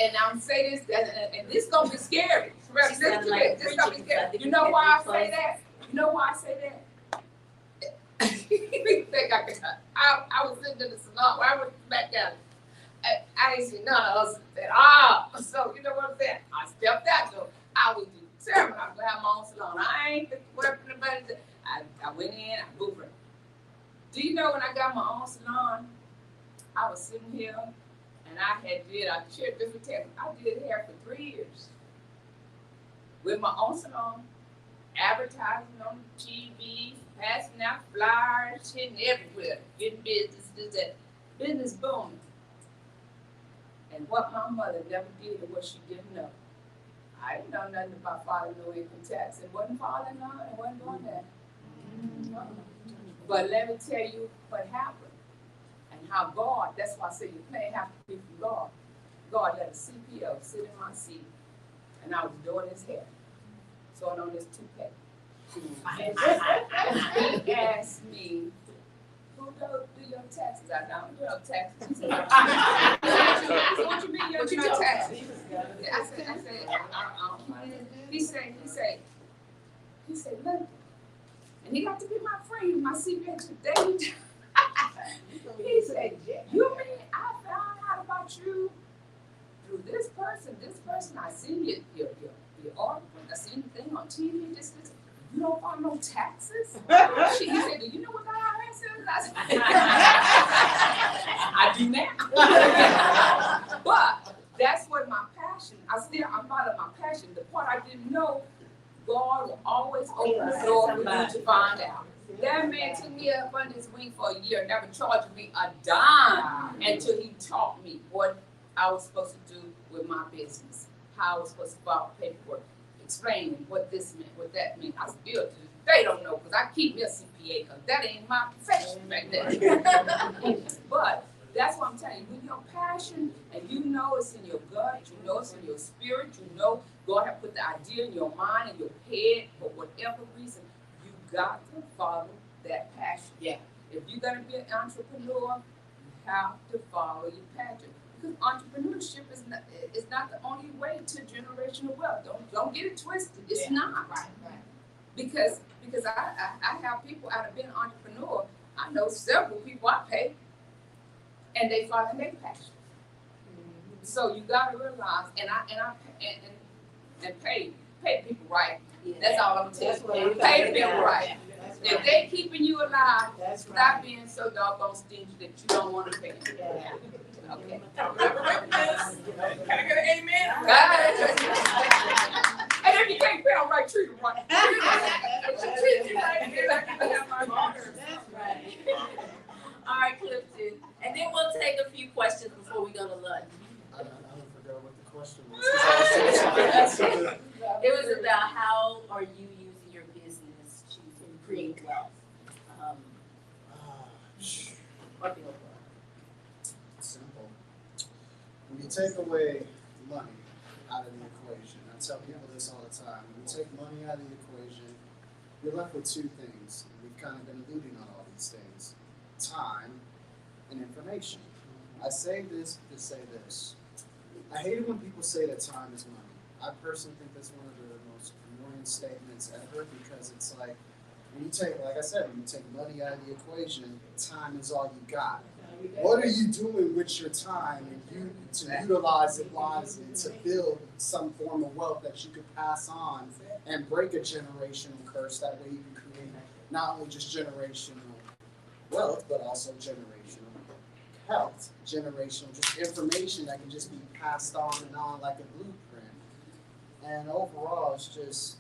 And I'm saying this, and this gonna be scary. This gonna be scary. You know why I say that? You know why I say that? I was sitting in the salon where I went back down. I didn't see none of us at all. So you know what I'm saying? I stepped out though. I was determined I was gonna have my own salon. I ain't whatever nobody said. I went in, I moved it. Do you know when I got my own salon, I was sitting here and I shared this with Theta. I did hair for 3 years. With my own salon, advertising on TV, passing out flyers, hitting everywhere, getting business, this, that. Business booming. And what my mother never did and what she didn't know. I didn't know nothing about filing no income tax. It wasn't filing none, it wasn't doing that. But let me tell you what happened and how God, that's why I say your plan has to be from God. God let a CPO sit in my seat and I was doing his hair. Sewing on this toupee. He asked me, who do your taxes? I don't do no taxes. He said, what you mean you don't do no taxes? I said, he said, look. And he got to be my friend, my CPA today. He said, you mean I found out about you through this person, I seen your article, I seen the thing on TV, this. You don't file no taxes? He said, do you know what the IRS is? I said, I do now. But that's what my passion, I'm following my passion. The part I didn't know, God will always open the door for you to find out. That man took me up under his wing for a year, never charged me a dime until he taught me what I was supposed to do with my business, how I was supposed to file paperwork, explaining what this meant, what that meant. I still do. They don't know because I keep me a CPA because that ain't my profession right there. But that's what I'm telling you. With your passion and you know it's in your gut, you know it's in your spirit, you know God has put the idea in your mind and your head for whatever reason, you got to follow that passion. Yeah. If you're going to be an entrepreneur, you have to follow your passion. Because entrepreneurship is not the only way to generational wealth. Don't get it twisted. It's not. Right. Because I have people out of being an entrepreneur. I know several people I pay, and they follow their passion. So you gotta realize, and pay people right. Yeah. That's all I'm telling you. That's Pay right. people right. That's If right. they keeping you alive, That's stop right. being so doggone stingy that you don't want to pay. Yeah. Okay. Can I get an amen? And if you can't pay, I'm right, treat them right. Treat you right, and I can have my daughter. That's right. All right, Clifton. And then we'll take a few questions before we go to lunch. I don't forget what the question was. 'Cause I was so It was about how are you using your business to create wealth, or build wealth. simple. When you take away money out of the equation, I tell people this all the time. When you take money out of the equation, you're left with two things. We've kind of been alluding on all these things: time and information. I say this to say this. I hate it when people say that time is money. I personally think that's one of the most annoying statements ever, because it's like, when you take, like I said, when you take money out of the equation, time is all you got. What are you doing with your time and you to utilize it wisely to build some form of wealth that you could pass on and break a generational curse? That way you can create not only just generational wealth, but also generational health, generational just information that can just be passed on and on like a blueprint. And overall, it's just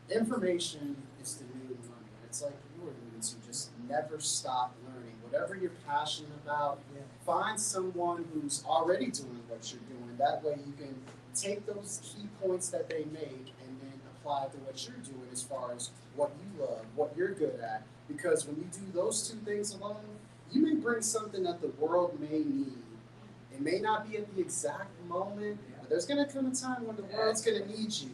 information is the new money. It's like you were alluding to, just never stop learning. Whatever you're passionate about, find someone who's already doing what you're doing. That way you can take those key points that they make and then apply it to what you're doing as far as what you love, what you're good at. Because when you do those two things alone, you may bring something that the world may need. It may not be at the exact moment, but there's going to come a time when the world's going to need you.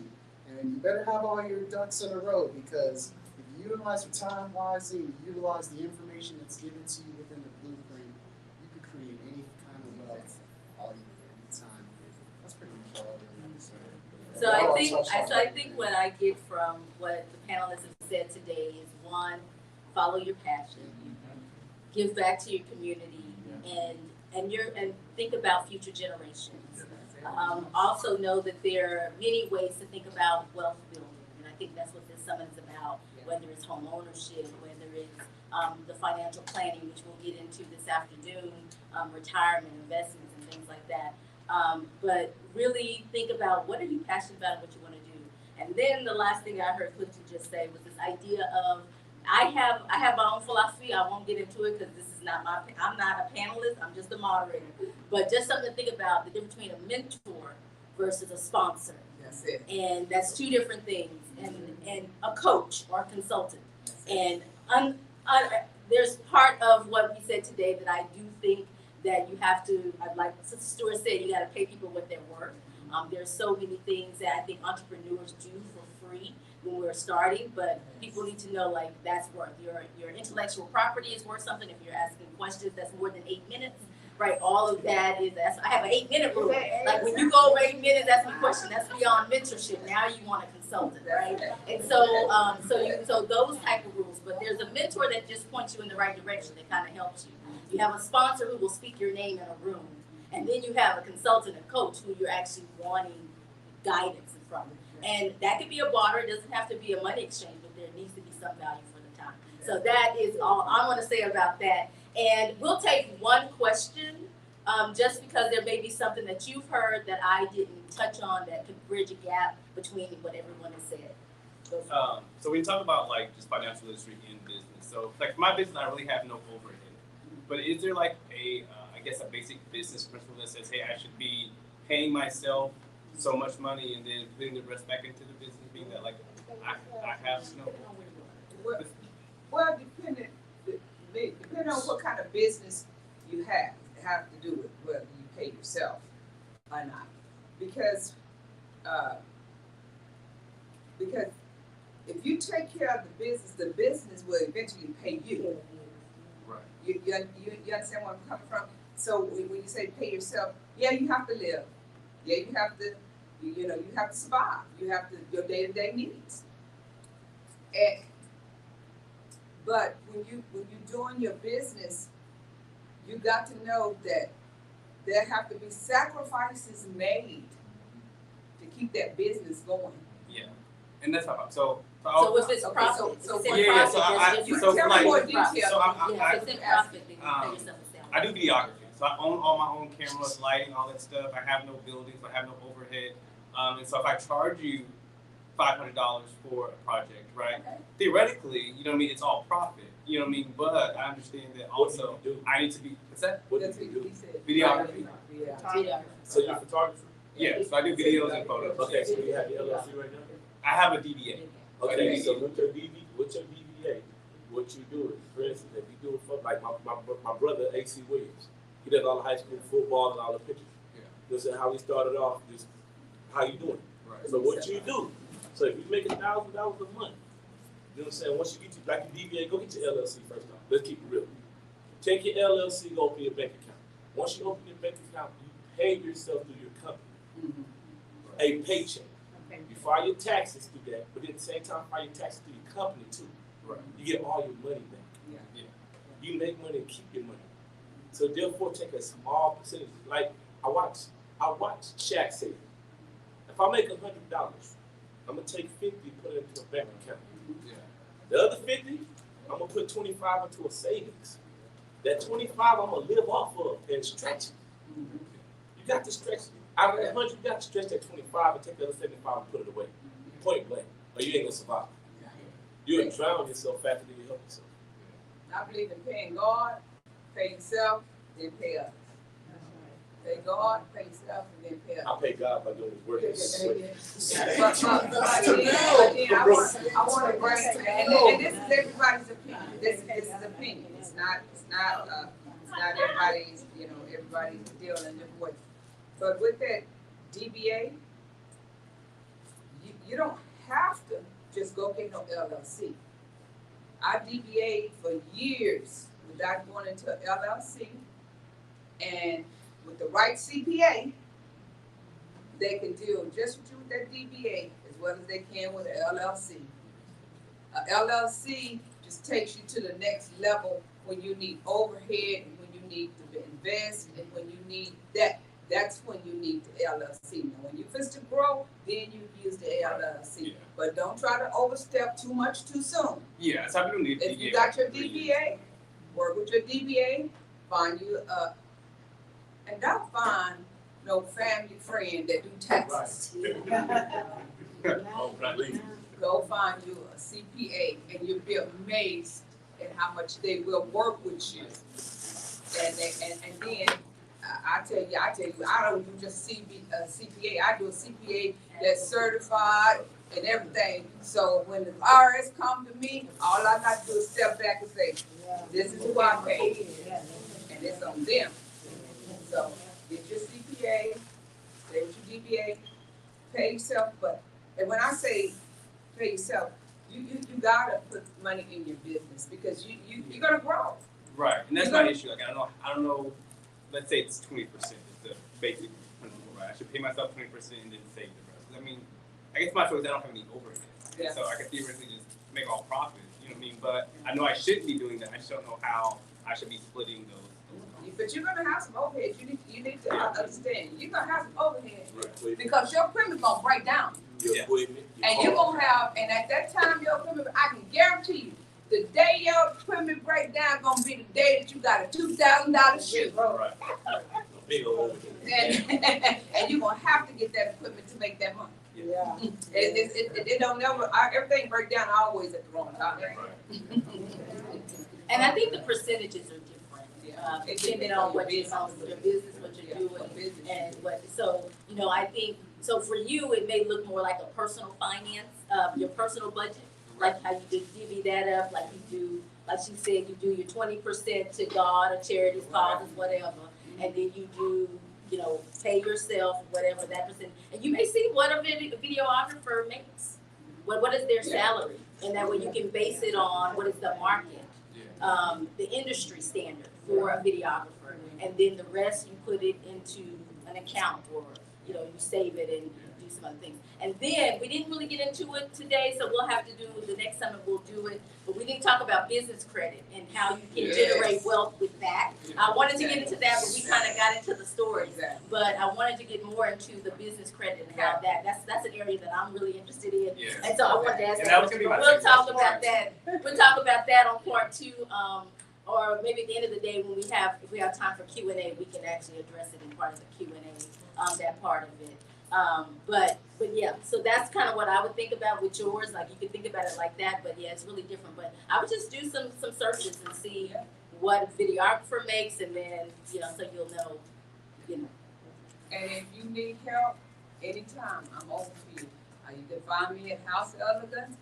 And you better have all your ducks in a row, because if you utilize your time wisely and you utilize the information that's given to you within the blueprint, you can create any kind of wealth all you need, anytime. That's pretty much all I really have to say. So I think what I get from what the panelists have said today is, one, follow your passion, give back to your community, and think about future generations. Also know that there are many ways to think about wealth building, and I think that's what this summit is about. Whether it's home ownership, whether it's the financial planning, which we'll get into this afternoon, retirement, investments, and things like that. But really think about what are you passionate about and what you want to do. And then the last thing I heard Clifton just say was this idea of I have my own philosophy. I won't get into it because this is not I'm not a panelist. I'm just a moderator. But just something to think about, the difference between a mentor versus a sponsor. That's it. And that's two different things. And a coach or a consultant. And there's part of what we said today that I do think that you have to, like Sister Stewart said, you got to pay people what they're worth. There's so many things that I think entrepreneurs do for free when we're starting, but people need to know, like, that's worth your intellectual property is worth something. If you're asking questions that's more than 8 minutes, right? All of that I have an 8-minute rule. Like when you go over 8 minutes, ask me a question, that's beyond mentorship. Now you want a consultant, right? And so those type of rules. But there's a mentor that just points you in the right direction, that kind of helps you. You have a sponsor who will speak your name in a room, and then you have a consultant, a coach who you're actually wanting guidance from. And that could be a barter. It doesn't have to be a money exchange, but there needs to be some value for the time. So that is all I want to say about that. And we'll take one question, just because there may be something that you've heard that I didn't touch on that could bridge a gap between what everyone has said. So when you talk about like just financial literacy in business, so like for my business, I really have no overhead. But is there like a basic business principle that says, hey, I should be paying myself so much money and then putting the rest back into the business, being that like I have no. Well, depending on what kind of business you have to do with whether you pay yourself or not, because if you take care of the business will eventually pay you. Right. You understand where I'm coming from? So when you say pay yourself, yeah, you have to live. Yeah, you have to, you have to survive. You have to, your day-to-day needs. But when you're doing your business, you got to know that there have to be sacrifices made to keep that business going. Yeah, and that's how. So So if it's Okay, profit, so if it's what- in Yeah, profit, so I- there's You different. tell me like- more It's profit. detail. So Yeah, if it's in profit, then you pay yourself a salary. I do videography, so I own all my own cameras, lighting, all that stuff. I have no buildings, I have no overhead, and so if I charge you $500 for a project, right? Okay. Theoretically, you know what I mean, it's all profit, you know what I mean. But I understand that also What do you do? I need to be. What's that? What That's do you what do? he said. Videography. Yeah. Video. So you're a photographer? Yeah, so I do videos and photos. Okay, so you have your LLC right now? I have a DBA. Okay, so with your DBA, what you do is, for instance, if you do it for, like my brother AC Williams, he does all the high school football and all the pictures. Yeah. This is how he started off. This how you doing? Right. So what you do? So if you make $1,000 a month, you know what I'm saying? Once you get like your DBA, go get your LLC first off. Let's keep it real. Take your LLC, go open your bank account. Once you open your bank account, you pay yourself through your company a paycheck. Okay. You file your taxes through that, but at the same time, file your taxes through your company too. Right. You get all your money back. Yeah. Yeah. You make money and keep your money. So therefore, take a small percentage. Like I watch Shaq say, if I make $100, I'm gonna take 50, put it into a bank account. Yeah. The other 50, I'm gonna put 25 into a savings. That 25, I'm gonna live off of and stretch it. You got to stretch it. Out of that 100, you got to stretch that 25 and take the other 75 and put it away. Point blank. Or you ain't gonna survive. You'll drown yourself faster than you help yourself. I believe in paying God, pay yourself, then pay others. Pay God, pay yourself, and then pay I others. pay God by doing his work. But I want to bring, and this is everybody's opinion. This is opinion. It's not everybody's, everybody's deal in different ways. But with that DBA, you don't have to just go get no LLC. I DBA'd for years without going into an LLC, and with the right CPA, they can deal just with you with that DBA as well as they can with an LLC. A LLC just takes you to the next level when you need overhead and when you need to invest and when you need that. That's when you need the LLC. Now, when you fist to grow, then you use the LLC. Yeah. But don't try to overstep too much too soon. Yeah, so I've been doing the If you got your DBA, work with your DBA, find you and don't find no family friend that do taxes. Oh, right. Leave. Go find you a CPA and you'll be amazed at how much they will work with you. And then I tell you, I don't do just CPA. I do a CPA that's certified and everything. So when the IRS come to me, all I got to do is step back and say, this is who I paid, and it's on them. So get your CPA, stay with your DBA, pay yourself. And when I say pay yourself, you gotta put money in your business because you're gonna grow. Right, and that's my issue. Like I don't know. Let's say it's 20% is the basic principle, right? I should pay myself 20% and then save the rest. I mean, I guess my choice. I don't have any overhead, Yeah. so I could theoretically just make all profit. You know what I mean? But I know I shouldn't be doing that. I just don't know how I should be splitting those costs. But you're gonna have some overhead. You need to understand. You're gonna have some overhead Right. because your equipment gonna break down. Your Yeah. equipment, your And you're car. gonna have, and at that time, your equipment, I can guarantee you, the day your equipment break down gonna be the day that you got a $2,000 shoe. Right. Big old overhead. And you're gonna have to get that equipment to make that money. Yeah. It don't never, everything break down always at the wrong time. And I think the percentages are different, Yeah. depending on what your business, what you're doing, and what. So I think so for you, it may look more like a personal finance, your personal budget, like how you just divvy that up, like you do, like she said, you do your 20% to God or charities, causes, whatever, and then you do. Pay yourself whatever that percent, and you may see what a videographer makes. What is their salary, and that way you can base it on what is the market, the industry standard. for a videographer. And then the rest, you put it into an account, or, you know, you save it and do some other things. And then, we didn't really get into it today, so we'll have to do, the next summit we'll do it. But we didn't talk about business credit and how you can generate wealth with that. I wanted to get into that, but we kind of got into the stories. But I wanted to get more into the business credit and how that's an area that I'm really interested in. Yes. And so I wanted to ask And that. that was gonna be my We'll second talk question. about that. We'll talk about that on part 2, or maybe at the end of the day when if we have time for Q&A, we can actually address it in part of the Q&A, that part of it. But yeah, so that's kind of what I would think about with yours. Like, you could think about it like that, but yeah, it's really different. But I would just do some searches and see what a videographer makes, and then, you know, so you'll know, you know. And if you need help, anytime, I'm open to you. You can find me at House of Elegance,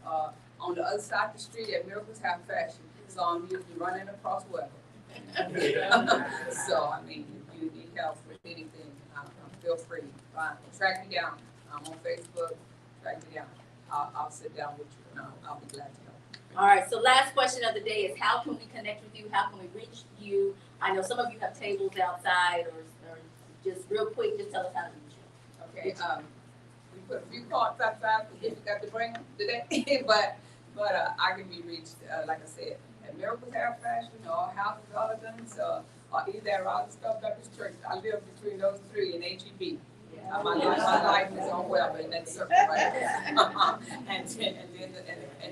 on the other side of the street at Miracles Have Fashion. So I'm usually running across weather. So, I mean, if you need help with anything, feel free. Track me down. I'm on Facebook. Track me down. I'll sit down with you, and I'll be glad to help. All right, so last question of the day is, how can we connect with you? How can we reach you? I know some of you have tables outside, or just real quick, just tell us how to reach you. Okay, we put a few cards outside, because you got to bring them today, but I can be reached, like I said, at Miracles Hair Fashion, or House of Elegance, or either at Roscoe Baptist Church. I live between those 3 in HEB. My life is on Weber in that circle right there. and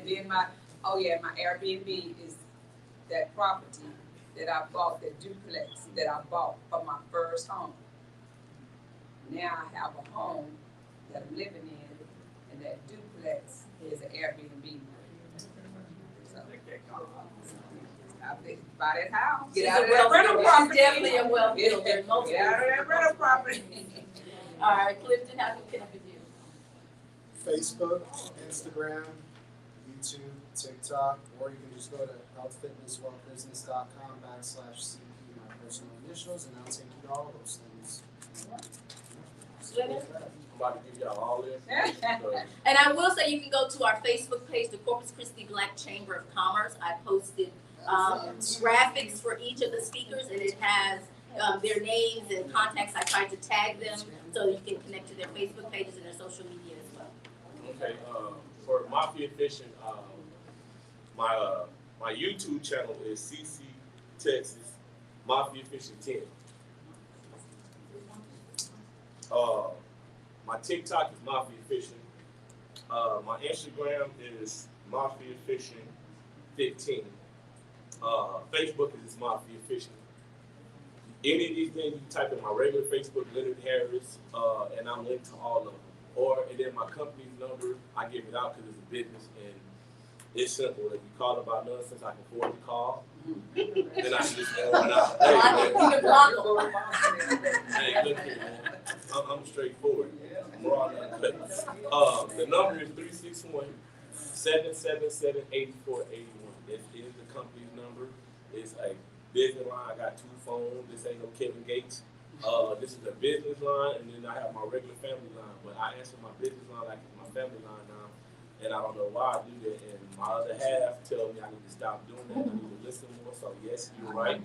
then my Airbnb is that property that I bought, that duplex that I bought for my first home. Now I have a home that I'm living in, and that duplex is an Airbnb. So, I think buy that house. Get out of that rental property. Definitely a wealth builder. Get out of that rental property. All right, Clifton, how can we connect with you? Facebook, Instagram, YouTube, TikTok, or you can just go to healthfitnesswealthbusiness.com/CP, my personal initials, and I'll take you to all those things. Leonard? I'm about to give y'all all this. And I will say, you can go to our Facebook page, the Corpus Christi Black Chamber of Commerce. I posted graphics for each of the speakers, and it has their names and contacts. I tried to tag them so you can connect to their Facebook pages and their social media as well. Okay, for Mafia Fishing, my YouTube channel is CC Texas Mafia Fishing 10. My TikTok is Mafia Fishing. My Instagram is Mafia Fishing 15. Facebook is Mafia Fishing. Any of these things, you type in my regular Facebook, Leonard Harris, and I'm linked to all of them. And then my company's number, I give it out because it's a business, and it's simple. If you call about nonsense, I can forward the call. Then I can just go it out. Hey, look here, man. I'm straightforward. I'm raw and uncut. The number is 361-777-8481. This is the company's number. It's a business line. I got 2 phones. This ain't no Kevin Gates. This is a business line, and then I have my regular family line. But I answer my business line like it's my family line now, and I don't know why I do that. And my other half tell me I need to stop doing that. I need to listen more. So yes, you're right.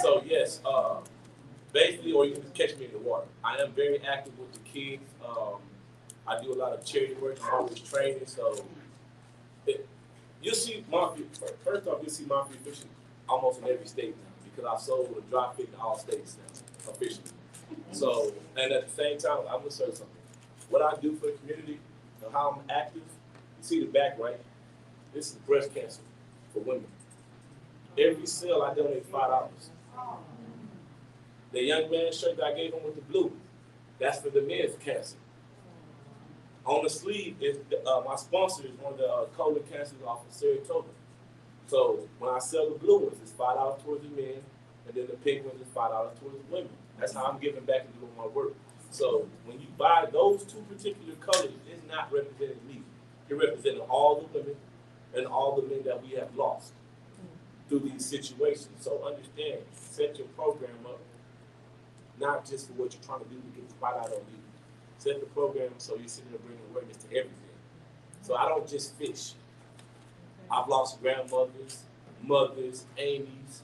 So yes, basically, or you can just catch me in the water. I am very active with the kids. I do a lot of charity work. I'm always training. So you'll see Mafia. First off, you'll see Mafia Fishing almost in every state now, because I sold a dry fit in all states now, officially. So, and at the same time, I'm gonna say something. What I do for the community and how I'm active, you see the back, right? This is breast cancer for women. Every sale, I donate $5. The young man's shirt that I gave him with the blue, that's for the men's cancer. On the sleeve is my sponsor is one of the colon cancers off of Saratoga. So when I sell the blue ones, it's $5 towards the men, and then the pink ones is $5 towards the women. That's how I'm giving back and doing my work. So when you buy those 2 particular colors, it's not representing me. It representing all the women and all the men that we have lost through these situations. So understand, set your program up, not just for what you're trying to do to get the spotlight on you. Set the program so you're sitting there bringing awareness to everything. So I don't just fish. I've lost grandmothers, mothers, aunties,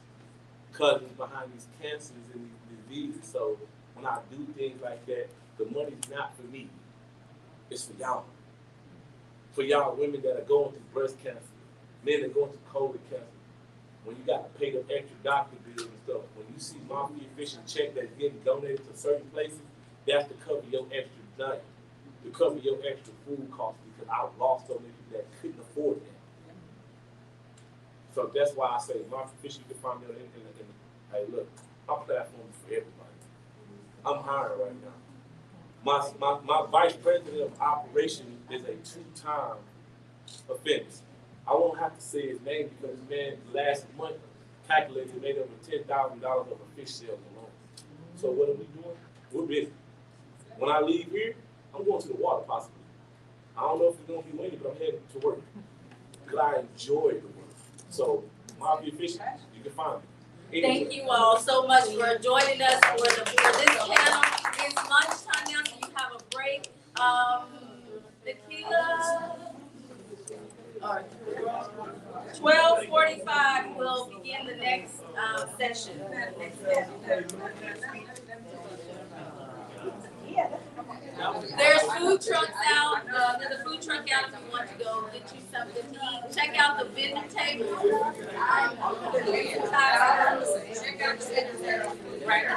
cousins behind these cancers and these diseases. So when I do things like that, the money's not for me. It's for y'all. For y'all women that are going through breast cancer, men that are going through colon cancer. When you got to pay the extra doctor bills and stuff, when you see monthly efficient check that's getting donated to certain places, that's to cover your extra diet, to cover your extra food costs, because I lost so many people that couldn't afford that. So that's why I say monthly efficient, you can find me on anything. Hey, look, my platform is for everybody. I'm hiring right now. My vice president of operations is a 2-time offense. I won't have to say his name because his man last month calculated he made over $10,000 over fish sales alone. So what are we doing? We're busy. When I leave here, I'm going to the water possibly. I don't know if it's going to be windy, but I'm heading to work because I enjoy the work. So Mafia Fishing, you can find me. Thank you all so much for joining us for this panel. It's lunchtime now, so you have a break. Nikita, 12:45 will begin the next session. There's food trucks out. There's a food truck out if you want to go get you something to eat. Check out the vendor table. Check out the vendor table. Right.